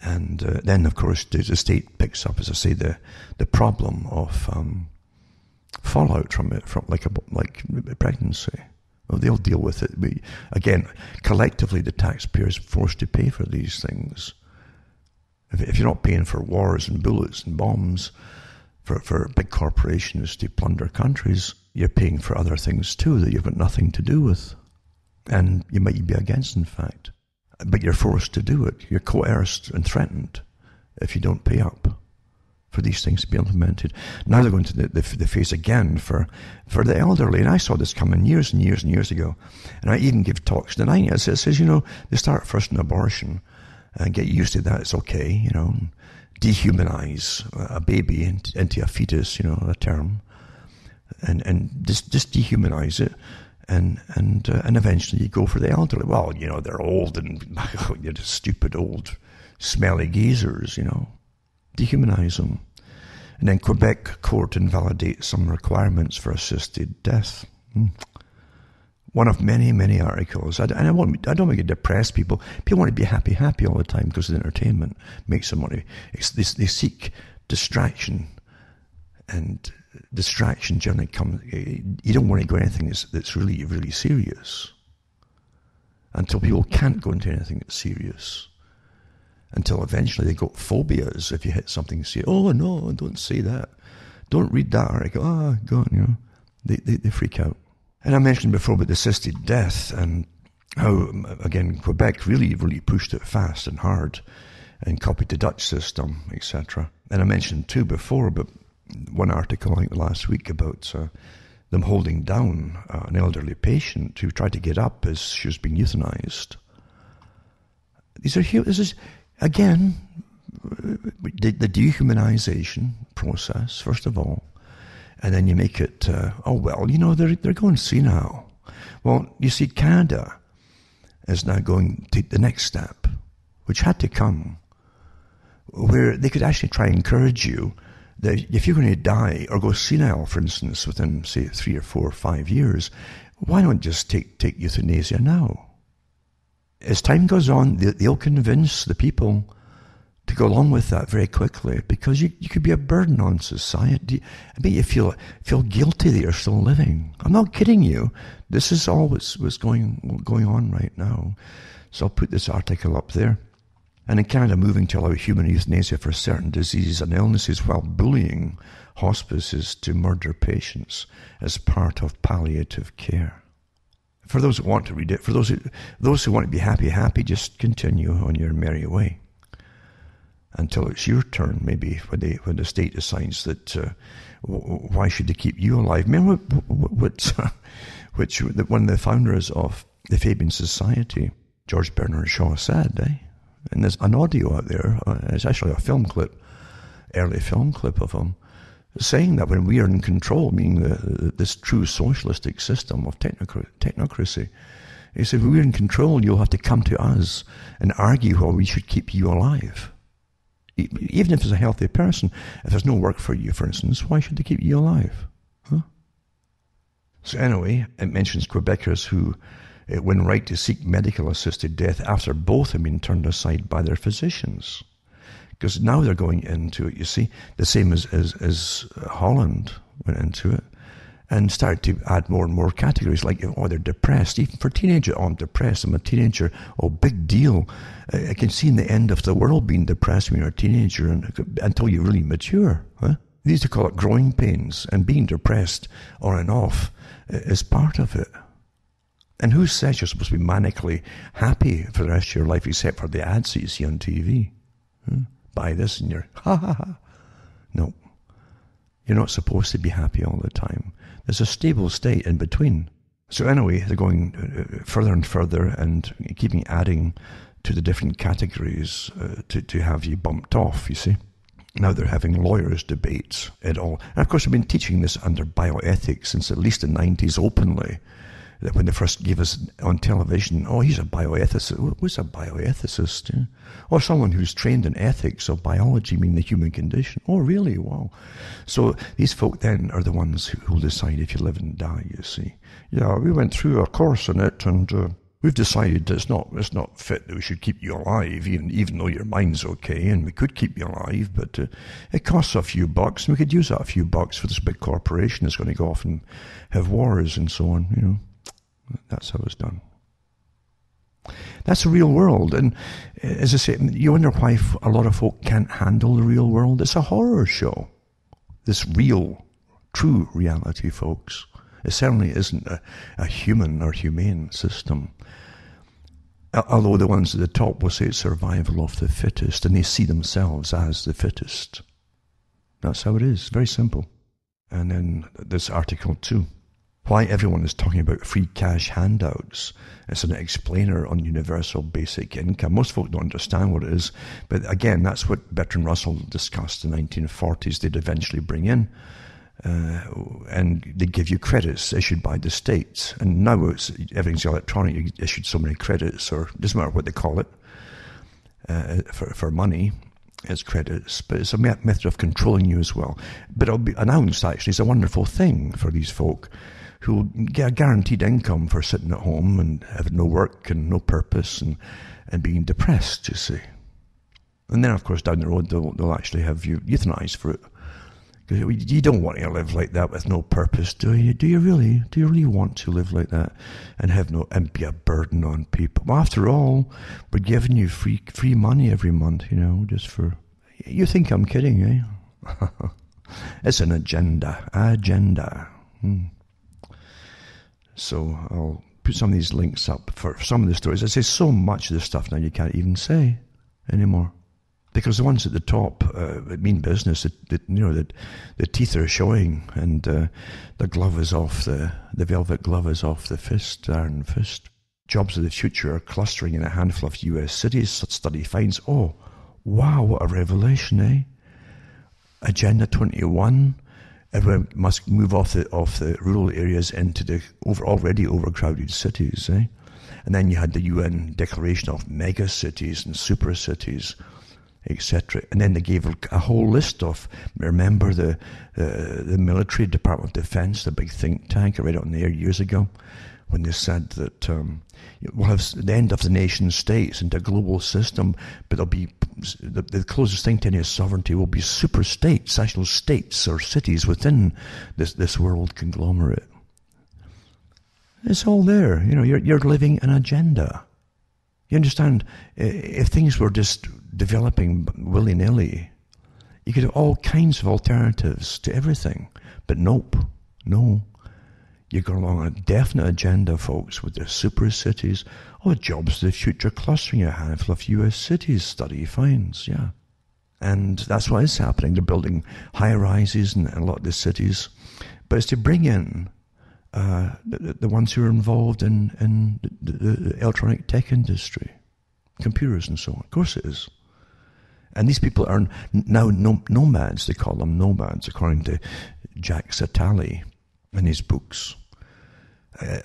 And then, of course, the state picks up, as I say, the problem of fallout from it, from like pregnancy. Well, they'll deal with it. Again, collectively, the taxpayers are forced to pay for these things. If you're not paying for wars and bullets and bombs for big corporations to plunder countries, you're paying for other things too that you've got nothing to do with. And you might be against, in fact. But you're forced to do it. You're coerced and threatened if you don't pay up for these things to be implemented. Now they're going to the phase again for the elderly. And I saw this coming years and years and years ago. And I even give talks denying it. It says, they start first in abortion and get used to that. It's okay, dehumanize a baby into a fetus, a term. and just dehumanize it, and eventually you go for the elderly. Well, they're old and they're just stupid old smelly geezers, Dehumanize them. And then Quebec court invalidates some requirements for assisted death. One of many, many articles. I don't want to depressed people. People want to be happy all the time because the entertainment makes them money. They seek distraction, and distraction generally comes. You don't want to go anything that's really, really serious until people can't go into anything that's serious. Until eventually they got phobias if you hit something serious. Oh no, don't say that. Don't read that article. Oh God, they freak out. And I mentioned before about assisted death and how, again, Quebec really, really pushed it fast and hard and copied the Dutch system, etc. And I mentioned too before about one article I think last week about them holding down an elderly patient who tried to get up as she was being euthanized. This is, again, the dehumanization process, first of all. And then you make it, they're going senile. Well, you see, Canada is now going to the next step, which had to come, where they could actually try and encourage you that if you're going to die or go senile, for instance, within, say, 3 or 4 or 5 years, why not just take euthanasia now? As time goes on, they'll convince the people to go along with that very quickly, because you could be a burden on society. I mean, you feel guilty that you're still living. I'm not kidding you. This is all what's going on right now. So I'll put this article up there. And in Canada, moving to allow human euthanasia for certain diseases and illnesses while bullying hospices to murder patients as part of palliative care. For those who want to read it, for those who want to be happy, just continue on your merry way until it's your turn, maybe when the state decides that why should they keep you alive? Remember what one of the founders of the Fabian Society, George Bernard Shaw, said, and there's an audio out there, it's actually a early film clip of him, saying that when we are in control, meaning this true socialistic system of technocracy, he said, when we're in control, you'll have to come to us and argue why we should keep you alive. Even if it's a healthy person, if there's no work for you, for instance, why should they keep you alive? Huh? So anyway, it mentions Quebecers who win right to seek medical-assisted death after both have been turned aside by their physicians. Because now they're going into it, you see, the same as Holland went into it, and started to add more and more categories, like, they're depressed. Even for teenagers, I'm depressed, I'm a teenager, big deal. I can see in the end of the world being depressed when you're a teenager until you really mature. Huh? They used to call it growing pains, and being depressed on and off is part of it. And who says you're supposed to be manically happy for the rest of your life, except for the ads that you see on TV? Huh? Buy this and you're ha. No. You're not supposed to be happy all the time. There's a stable state in between. So anyway, they're going further and further and adding to the different categories to have you bumped off, you see. Now they're having lawyers' debates at all. And of course, I've been teaching this under bioethics since at least the 90s openly. That when they first gave us on television, he's a bioethicist. What's a bioethicist? Yeah? Or someone who's trained in ethics of biology, meaning the human condition. Oh, really? Wow. So these folk then are the ones who'll decide if you live and die, you see. Yeah, we went through a course in it, and we've decided it's not fit that we should keep you alive, even though your mind's okay, and we could keep you alive, but it costs a few bucks, and we could use that few bucks for this big corporation that's going to go off and have wars and so on, you know. That's how it's done. That's the real world. And as I say, you wonder why a lot of folk can't handle the real world. It's a horror show. This real, true reality, folks. It certainly isn't a human or humane system. Although the ones at the top will say it's survival of the fittest, and they see themselves as the fittest. That's how it is. Very simple. And then this article too. Why everyone is talking about free cash handouts. It's an explainer on universal basic income. Most folk don't understand what it is, but again, that's what Bertrand Russell discussed in the 1940s. They'd eventually bring in and they give you credits issued by the states. And now everything's electronic. You issued so many credits, or it doesn't matter what they call it, for money. It's credits, but it's a method of controlling you as well. But it'll be announced, actually, it's a wonderful thing for these folk who will get a guaranteed income for sitting at home and having no work and no purpose and being depressed, you see. And then, of course, down the road, they'll actually have you euthanized for it. Because you don't want to live like that with no purpose, do you? Do you really want to live like that and be a burden on people? Well, after all, we're giving you free money every month, just for... You think I'm kidding, eh? It's an agenda. So I'll put some of these links up for some of the stories. I say so much of this stuff now you can't even say anymore. Because the ones at the top mean business. The teeth are showing, and the glove is off. The velvet glove is off the iron fist. Jobs of the future are clustering in a handful of U.S. cities. Such study finds. Oh, wow! What a revelation, eh? Agenda 21. Everyone must move off the rural areas into the already overcrowded cities, eh? And then you had the UN declaration of mega cities and super cities, etc. And then they gave a whole list of, remember the military Department of Defense, the big think tank, I read it on the air years ago, when they said that we'll have the end of the nation states into a global system, but there'll be the closest thing to any sovereignty will be super states, actual states or cities within this world conglomerate. It's all there. You're living an agenda. You understand? If things were just developing willy-nilly, you could have all kinds of alternatives to everything. But nope. No. You go along a definite agenda, folks, with the super cities. Jobs of the future clustering a handful of U.S. cities, study finds, yeah. And that's what is happening. They're building high-rises in a lot of the cities. But it's to bring in the ones who are involved in the electronic tech industry, computers and so on. Of course it is. And these people are now nomads. They call them nomads, according to Jack Satali in his books.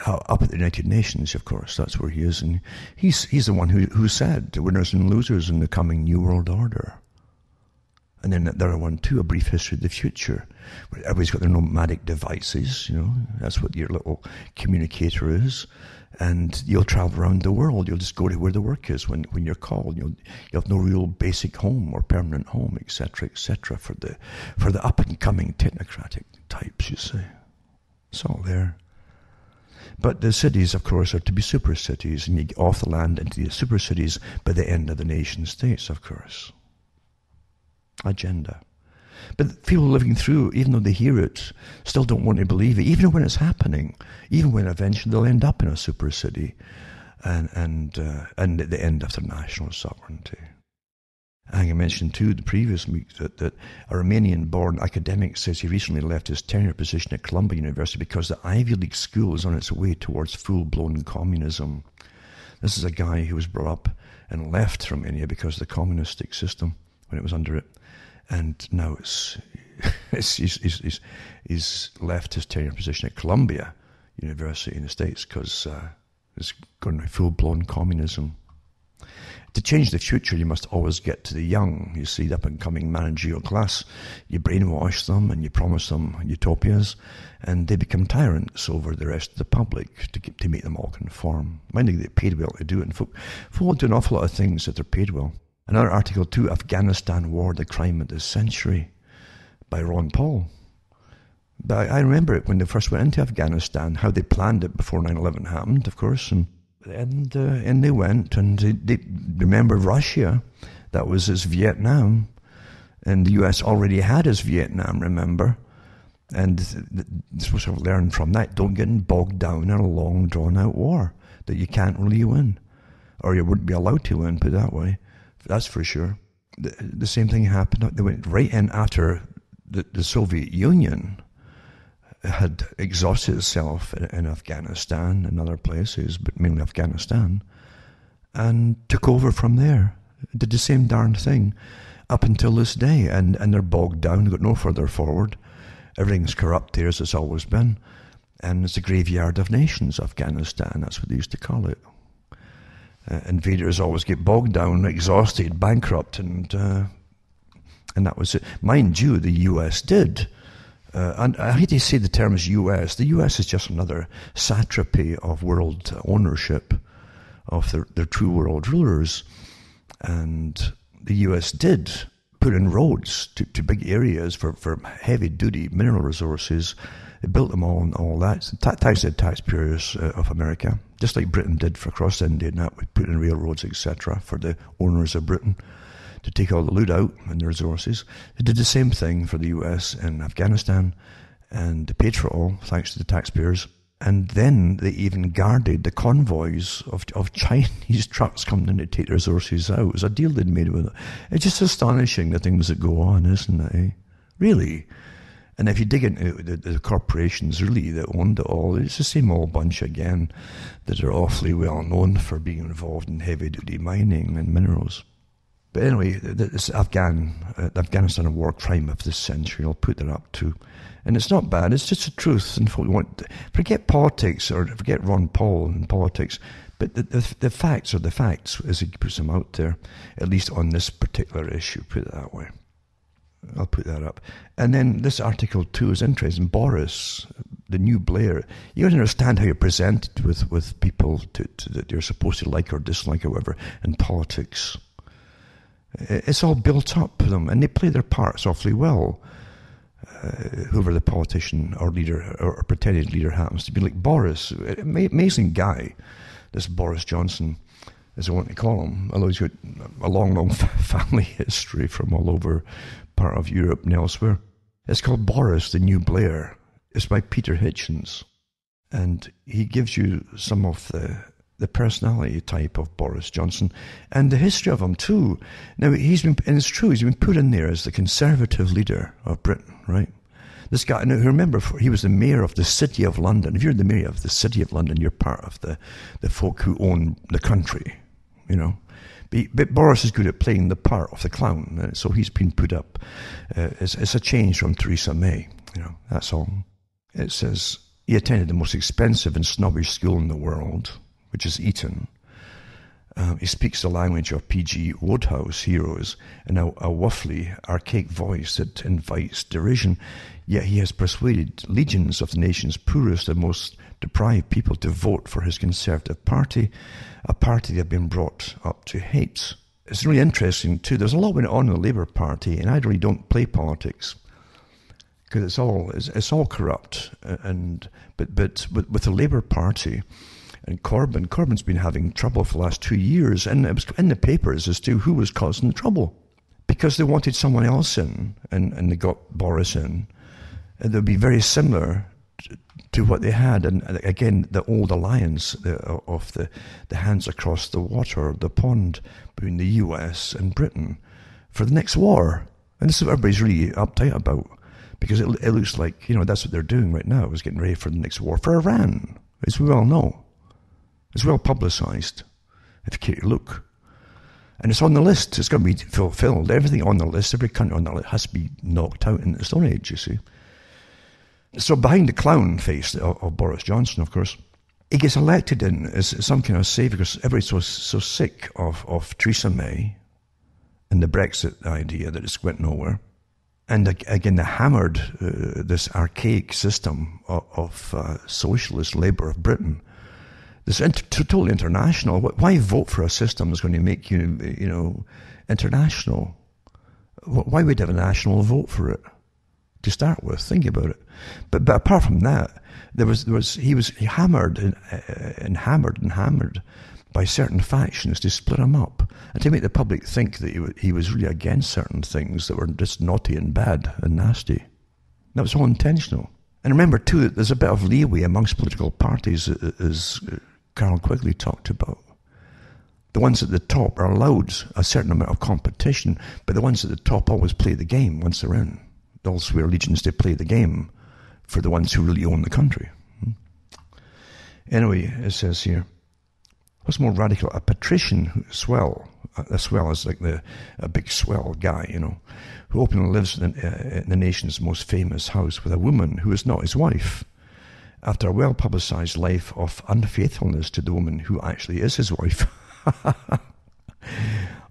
Up at the United Nations, of course, that's where he is. And he's the one who said winners and losers in the coming New World Order. And then the other one too, A Brief History of the Future, where everybody's got their nomadic devices, that's what your little communicator is. And you'll travel around the world. You'll just go to where the work is when you're called. You'll have no real basic home or permanent home, etc., for the up and coming technocratic types, you see. It's all there. But the cities, of course, are to be super cities, and you get off the land into the super cities by the end of the nation states, of course. Agenda. But people living through, even though they hear it, still don't want to believe it, even when it's happening, even when eventually they'll end up in a super city and at the end of their national sovereignty. I think I mentioned too the previous week that a Romanian-born academic says he recently left his tenure position at Columbia University because the Ivy League school is on its way towards full-blown communism. This is a guy who was brought up and left Romania because of the communistic system when it was under it. And now he's left his tenure position at Columbia University in the States because it's going to full-blown communism. To change the future, you must always get to the young. You see, the up-and-coming managerial class, you brainwash them and you promise them utopias, and they become tyrants over the rest of the public to make them all conform. Mind you, they get paid well to do it, and folk do an awful lot of things that they're paid well. Another article too, Afghanistan War, the Crime of the Century, by Ron Paul. But I remember it when they first went into Afghanistan, how they planned it before 9/11 happened, of course, and they went, and they remember Russia, that was its Vietnam, and the US already had its Vietnam, remember, and they're supposed to learn from that. Don't get bogged down in a long, drawn-out war that you can't really win, or you wouldn't be allowed to win, put it that way. That's for sure. The same thing happened. They went right in after the Soviet Union had exhausted itself in Afghanistan and other places, but mainly Afghanistan, and took over from there. Did the same darn thing up until this day, and they're bogged down, got no further forward, Everything's corrupt there, as it's always been. And it's a graveyard of nations, Afghanistan. That's what they used to call it. Invaders always get bogged down, exhausted, bankrupt, and that was it. Mind you, the US did. And I hate to say the terms US. The US is just another satrapy of world ownership of their true world rulers. And the US did put in roads to big areas for heavy-duty mineral resources. They built them all and all that. So taxpayers of America, just like Britain did for across India and that, we put in railroads, etc., for the owners of Britain to take all the loot out and the resources. They did the same thing for the US in Afghanistan, and they paid for it all, thanks to the taxpayers. And then they even guarded the convoys of Chinese trucks coming in to take the resources out. It was a deal they'd made with it. It's just astonishing the things that go on, isn't it? Eh? Really. And if you dig into the corporations really that owned it all, it's the same old bunch again that are awfully well known for being involved in heavy-duty mining and minerals. But anyway, this Afghanistan a war crime of this century, I'll put that up too. And it's not bad, it's just the truth. And forget politics or forget Ron Paul and politics, but the facts are the facts as he puts them out there, at least on this particular issue, put it that way. I'll put that up. And then this article too is interesting. Boris, the new Blair, you don't understand how you're presented with people that you're supposed to like or dislike or whatever in politics. It's all built up for them, and they play their parts awfully well. Whoever the politician or leader or pretended leader happens to be, like Boris, amazing guy, this Boris Johnson, as I want to call him, although he's got a long family history from all over part of Europe and elsewhere. It's called Boris, the New Blair. It's by Peter Hitchens, and he gives you some of the personality type of Boris Johnson and the history of him too. Now, and it's true, he's been put in there as the conservative leader of Britain, right? This guy, now remember, he was the mayor of the City of London. If you're the mayor of the City of London, you're part of the folk who own the country, you know. But Boris is good at playing the part of the clown, so he's been put up. It's a change from Theresa May, you know, that's all. It says, he attended the most expensive and snobbish school in the world, which is Eton. He speaks the language of P.G. Wodehouse heroes in a waffly, archaic voice that invites derision, yet he has persuaded legions of the nation's poorest and most deprived people to vote for his Conservative Party, a party they have been brought up to hate. It's really interesting too, there's a lot going on in the Labour Party, and I really don't play politics, because it's all corrupt, but with the Labour Party, and Corbyn's been having trouble for the last 2 years, and it was in the papers as to who was causing the trouble. Because they wanted someone else in, and they got Boris in, and they'd be very similar to what they had. And again, the old alliance of the hands across the water, the pond, between the US and Britain for the next war. And this is what everybody's really uptight about, because it looks like, you know, that's what they're doing right now, is getting ready for the next war for Iran, as we all know. It's well publicised, if you care to look. And it's on the list. It's going to be fulfilled. Everything on the list, every country on the list has to be knocked out in the Stone Age, you see. So behind the clown face of Boris Johnson, of course, he gets elected in as some kind of saviour, because everybody's so sick of Theresa May and the Brexit idea that it's went nowhere. And again, they hammered this archaic system of socialist Labour of Britain. This totally international. Why vote for a system that's going to make you, you know, international? Why would you have a national vote for it to start with? Think about it. But apart from that, he was hammered and hammered by certain factions to split him up and to make the public think that he was really against certain things that were just naughty and bad and nasty. That was all intentional. And remember too that there's a bit of leeway amongst political parties, as Carol Quigley talked about. The ones at the top are allowed a certain amount of competition, but the ones at the top always play the game once they're in. They'll swear allegiance to play the game for the ones who really own the country. Anyway, it says here, What's more radical? A patrician swell. A swell is like a big swell guy, who openly lives in the nation's most famous house with a woman who is not his wife, after a well-publicized life of unfaithfulness to the woman who actually is his wife.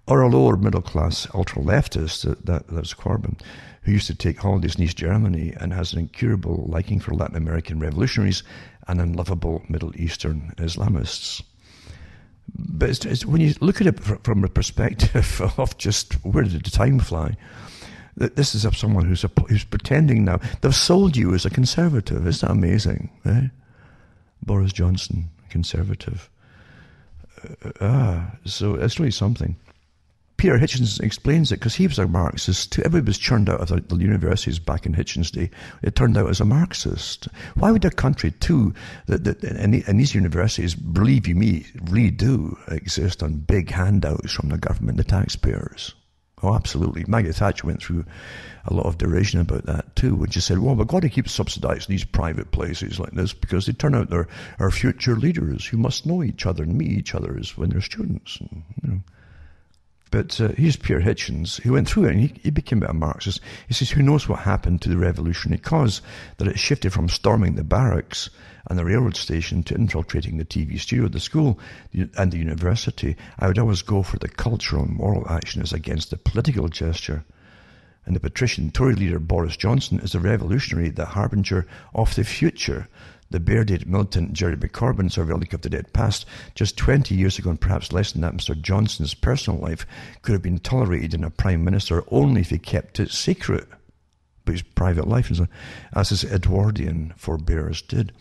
Or a lower middle-class ultra-leftist, that's Corbyn, who used to take holidays in East Germany and has an incurable liking for Latin American revolutionaries and unlovable Middle Eastern Islamists. But it's when you look at it from a perspective of just where did the time fly, this is of someone who's pretending now. They've sold you as a conservative. Isn't that amazing? Eh? Boris Johnson, conservative. So it's really something. Peter Hitchens explains it because he was a Marxist too. Everybody was churned out of the universities back in Hitchens' day. It turned out as a Marxist. Why would a country too, and these universities, believe you me, really do exist on big handouts from the government, the taxpayers? Oh, absolutely. Maggie Thatcher went through a lot of derision about that too, when she said, well, we've got to keep subsidising these private places like this because they turn out they're our future leaders who must know each other and meet each other when they're students. And, But here's Peter Hitchens, who went through it, and he became a Marxist. He says, who knows what happened to the revolutionary cause, that it shifted from storming the barracks and the railroad station to infiltrating the TV studio, the school, and the university. I would always go for the cultural and moral action as against the political gesture. And the patrician Tory leader Boris Johnson is a revolutionary, the harbinger of the future. The bearded militant Jeremy Corbyn is a relic of the dead past. Just 20 years ago, and perhaps less than that, Mr. Johnson's personal life could have been tolerated in a prime minister only if he kept it secret. But his private life, and so on, as his Edwardian forebears did.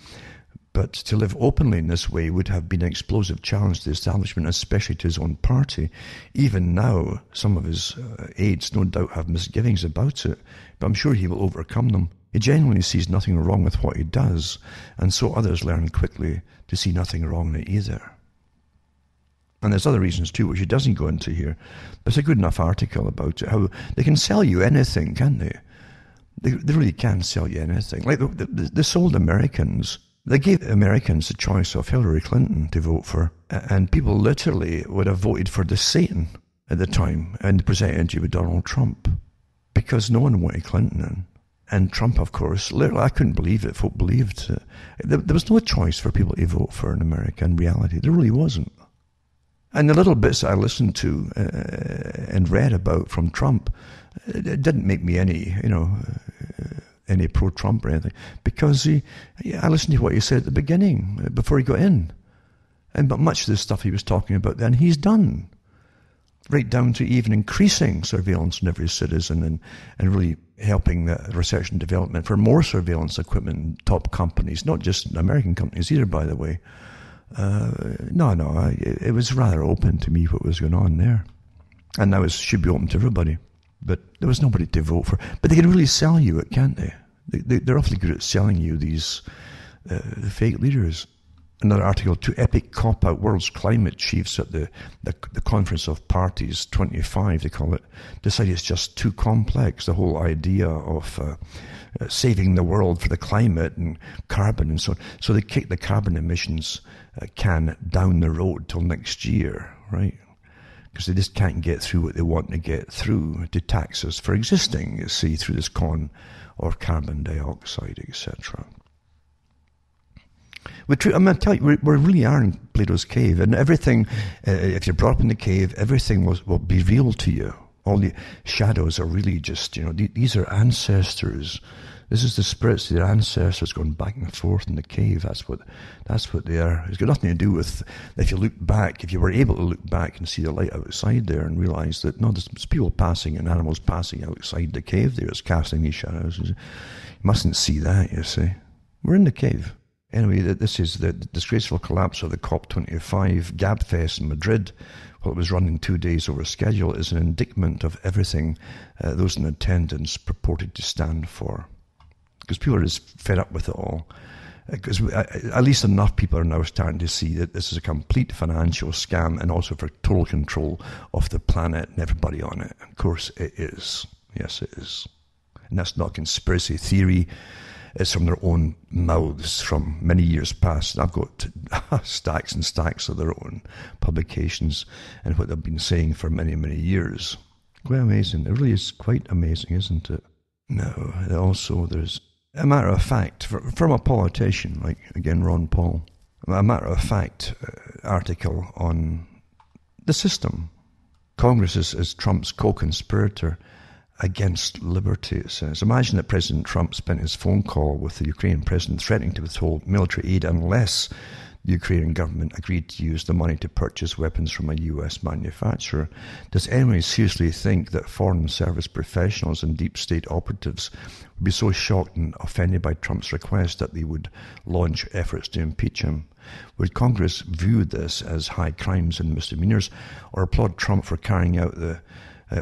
But to live openly in this way would have been an explosive challenge to the establishment, especially to his own party. Even now, some of his aides no doubt have misgivings about it, but I'm sure he will overcome them. He genuinely sees nothing wrong with what he does, and so others learn quickly to see nothing wrong in it either. And there's other reasons too, which he doesn't go into here, but it's a good enough article about it, how they can sell you anything, can't they? They really can sell you anything. Like they sold Americans. They gave Americans the choice of Hillary Clinton to vote for, and people literally would have voted for the Satan at the time and presented you with Donald Trump, because no one wanted Clinton in. And Trump, of course, literally, I couldn't believe it. Folk believed it. There was no choice for people to vote for in America. In reality, there really wasn't. And the little bits that I listened to and read about from Trump, it didn't make me any pro-Trump or anything, because I listened to what he said at the beginning, before he got in. But much of the stuff he was talking about then, he's done. Right down to even increasing surveillance on every citizen and really helping the research and development for more surveillance equipment in top companies, not just American companies either, by the way. It was rather open to me what was going on there. And now it should be open to everybody. But there was nobody to vote for. But they can really sell you it, can't they? They're awfully good at selling you these fake leaders. Another article, two epic cop-out world's climate chiefs at the Conference of Parties 25, they call it, decide it's just too complex, the whole idea of saving the world for the climate and carbon and so on. So they kick the carbon emissions can down the road till next year, right? Because they just can't get through what they want to get through to tax us for existing, you see, through this con or carbon dioxide, etc. I'm going to tell you, we really are in Plato's cave, and everything, if you're brought up in the cave, everything will be real to you. All the shadows are really just, these are ancestors. This is the spirits of their ancestors going back and forth in the cave. That's what they are. It's got nothing to do with, if you look back, if you were able to look back and see the light outside there and realize that, no, there's people passing and animals passing outside the cave there. It's casting these shadows. You mustn't see that, you see. We're in the cave. Anyway, this is the disgraceful collapse of the COP25 Gabfest in Madrid, while it was running 2 days over schedule, is an indictment of everything those in attendance purported to stand for. Because people are just fed up with it all. Because at least enough people are now starting to see that this is a complete financial scam and also for total control of the planet and everybody on it. Of course it is. Yes, it is. And that's not conspiracy theory. it's from their own mouths from many years past. And I've got stacks and stacks of their own publications and what they've been saying for many, many years. Quite amazing. It really is quite amazing, isn't it? No, also there's a matter of fact, from a politician, like, again, Ron Paul, a matter of fact article on the system. Congress is Trump's co-conspirator against liberty, it says. Imagine that President Trump spent his phone call with the Ukrainian president threatening to withhold military aid unless the Ukrainian government agreed to use the money to purchase weapons from a US manufacturer. Does anyone seriously think that foreign service professionals and deep state operatives would be so shocked and offended by Trump's request that they would launch efforts to impeach him? Would Congress view this as high crimes and misdemeanors, or applaud Trump for carrying out the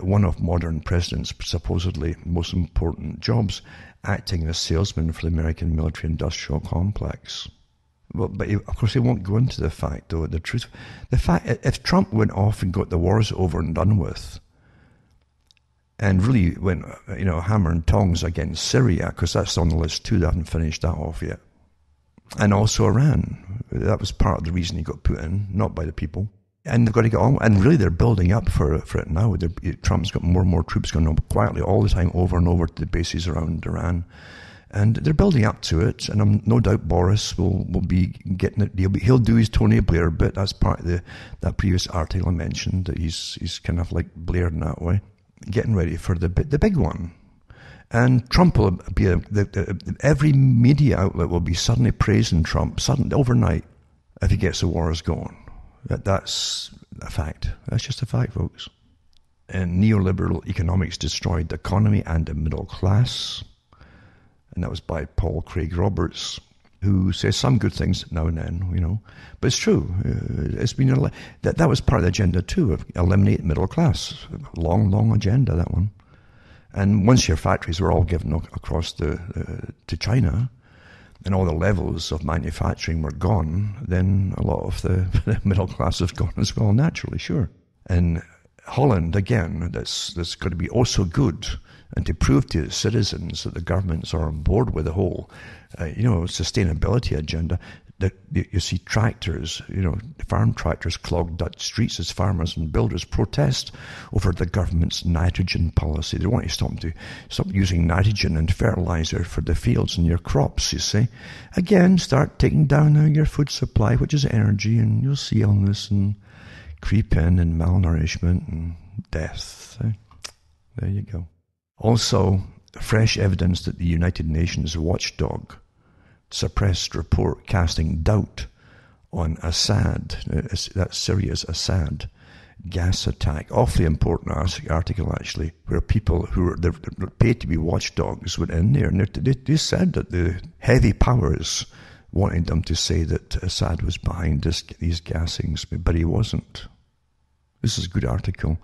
one of modern president's supposedly most important jobs, acting as salesman for the American military-industrial complex? But of course, he won't go into the fact, though, the truth. The fact, if Trump went off and got the wars over and done with, and really went, hammer and tongs against Syria, because that's on the list too, they haven't finished that off yet. And also Iran. That was part of the reason he got put in, not by the people. And they've got to get on, and really they're building up for it now. Trump's got more and more troops going on quietly all the time over and over to the bases around Iran. And they're building up to it, and I'm no doubt Boris will be getting it. He'll do his Tony Blair bit. That's part of that previous article I mentioned, that he's kind of like Blair in that way, getting ready for the big one. And Trump will be every media outlet will be suddenly praising Trump overnight if he gets the wars going. That's a fact. That's just a fact, folks. And neoliberal economics destroyed the economy and the middle class. And that was by Paul Craig Roberts, who says some good things now and then, But it's true. It's been that was part of the agenda too, of eliminate middle class. Long agenda, that one. And once your factories were all given across to China, and all the levels of manufacturing were gone, then a lot of the middle class has gone as well, naturally, sure. And Holland, again, that's got to be also good, and to prove to its citizens that the governments are on board with the whole, sustainability agenda. That you see tractors, farm tractors clog Dutch streets as farmers and builders protest over the government's nitrogen policy. They want to stop using nitrogen and fertilizer for the fields and your crops, you see. Again, start taking down your food supply, which is energy, and you'll see illness and creep in and malnourishment and death. There you go. Also, fresh evidence that the United Nations watchdog suppressed report casting doubt on Assad, that's Syria's Assad, gas attack. Awfully important article, actually, where people who are they're paid to be watchdogs went in there, and they said that the heavy powers wanted them to say that Assad was behind these gassings, but he wasn't. This is a good article.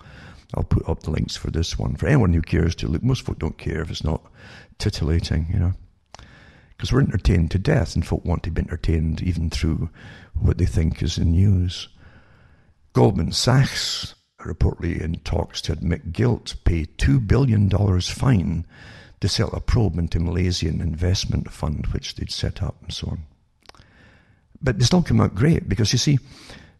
I'll put up the links for this one. For anyone who cares to look, most folk don't care if it's not titillating, because we're entertained to death, and folk want to be entertained even through what they think is the news. Goldman Sachs, reportedly in talks to admit guilt, pay $2 billion fine to sell a probe into Malaysian investment fund, which they'd set up and so on. But they still come out great, because you see,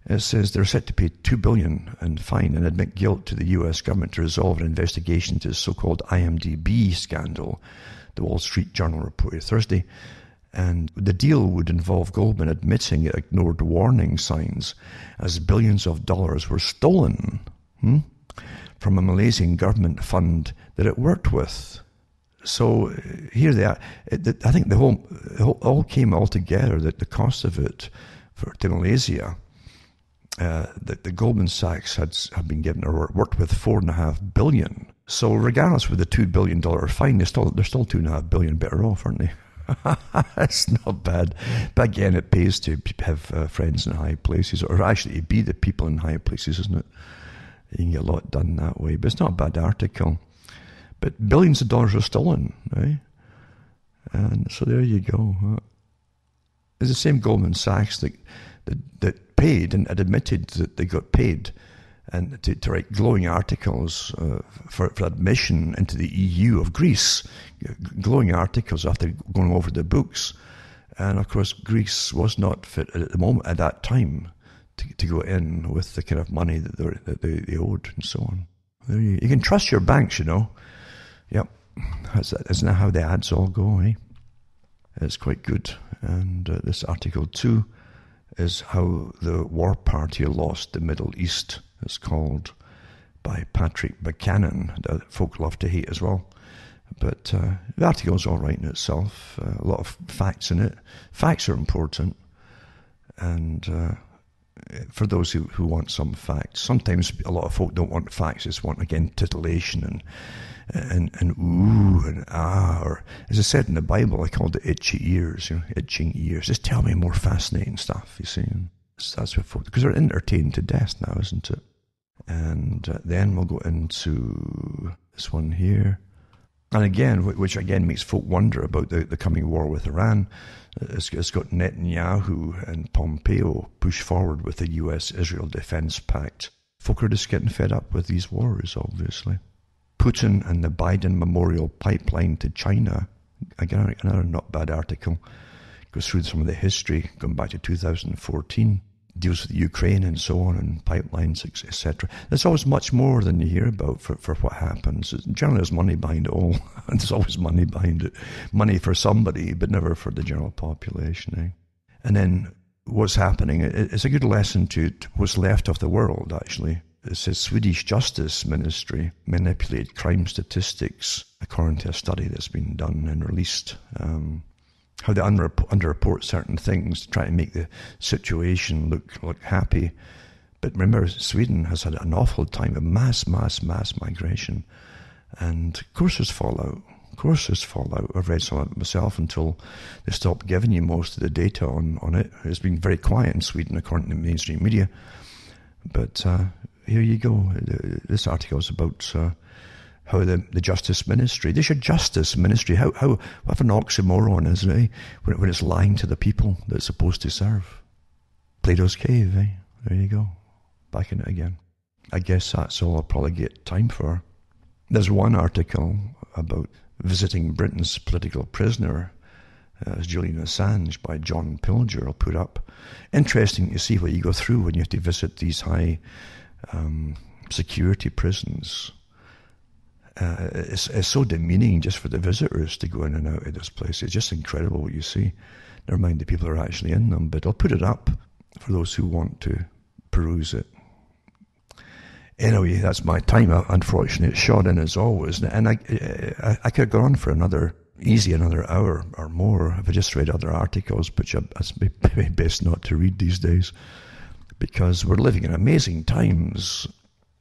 it says they're set to pay $2 billion in fine and admit guilt to the US government to resolve an investigation into the so-called IMDb scandal, the Wall Street Journal reported Thursday. And the deal would involve Goldman admitting it ignored warning signs as billions of dollars were stolen from a Malaysian government fund that it worked with. So here they are. I think the all came all together, that the cost of it to Malaysia, that the Goldman Sachs had been given or worked with $4.5 billion. So regardless of the $2 billion fine, they're still $2.5 billion better off, aren't they? It's not bad. But again, it pays to have friends in high places, or actually be the people in high places, isn't it? You can get a lot done that way. But it's not a bad article. But billions of dollars are stolen, right? And so there you go. It's the same Goldman Sachs that paid and had admitted that they got paid and to write glowing articles for admission into the EU of Greece, glowing articles after going over the books. And of course, Greece was not fit at the moment, at that time, to go in with the kind of money that they owed and so on. You can trust your banks, you know. Yep, isn't that how the ads all go, eh? It's quite good. And this article 2 is how the war party lost the Middle East. It's called by Patrick Buchanan, that folk love to hate as well. But the article's all right in itself. A lot of facts in it. Facts are important. And for those who want some facts, sometimes a lot of folk don't want facts, just want, again, titillation and ooh and ah, or as I said in the Bible, I called it itchy ears, itching ears. Just tell me more fascinating stuff, you see. And that's what folk, because they're entertained to death now, isn't it? And then we'll go into this one here. And again, which again makes folk wonder about the coming war with Iran. It's got Netanyahu and Pompeo push forward with the US-Israel Defense Pact. Folk are just getting fed up with these wars, obviously. Putin and the Biden Memorial Pipeline to China. Again, another not bad article. Goes through some of the history, going back to 2014. Deals with Ukraine and so on, and pipelines, etc. There's always much more than you hear about for what happens. Generally, there's money behind it all. There's always money behind it. Money for somebody, but never for the general population. Eh? And then what's happening, it's a good lesson to what's left of the world, actually. It says Swedish Justice Ministry manipulated crime statistics, according to a study that's been done and released. How they underreport certain things to try to make the situation look happy. But remember, Sweden has had an awful time of mass migration. And of course there's fallout. I've read some of it myself until they stopped giving you most of the data on it. It's been very quiet in Sweden, according to mainstream media. But here you go. This article is about how the Justice Ministry, they should Justice Ministry, what an oxymoron, isn't it, when it's lying to the people that it's supposed to serve. Plato's Cave, eh? There you go. Back in it again. I guess that's all I'll probably get time for. There's one article about visiting Britain's political prisoner, as Julian Assange, by John Pilger, I'll put up. Interesting to see what you go through when you have to visit these high security prisons. It's so demeaning just for the visitors to go in and out of this place. It's just incredible what you see. Never mind the people who are actually in them, but I'll put it up for those who want to peruse it. Anyway, that's my time. Unfortunately, it's short in as always, and I could have gone on for another hour or more if I just read other articles, which it's best not to read these days, because we're living in amazing times.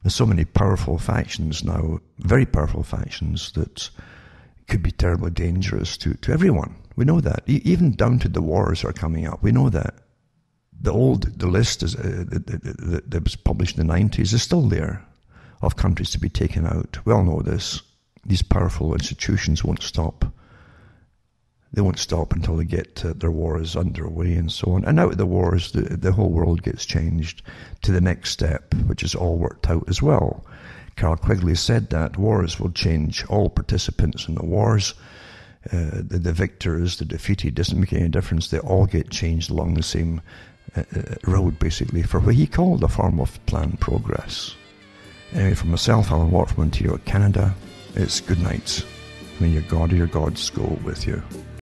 There's so many powerful factions now, very powerful factions that could be terribly dangerous to everyone. We know that. Even down to the wars that are coming up, we know that. The list that was published in the 90s is still there of countries to be taken out. We all know this. These powerful institutions won't stop. They won't stop until they get their wars underway and so on. And out of the wars, the whole world gets changed to the next step, which is all worked out as well. Carl Quigley said that wars will change all participants in the wars. The victors, the defeated, doesn't make any difference. They all get changed along the same road, basically, for what he called a form of planned progress. Anyway, from myself, Alan Watt from Ontario, Canada, it's good night. May your God or your gods go with you.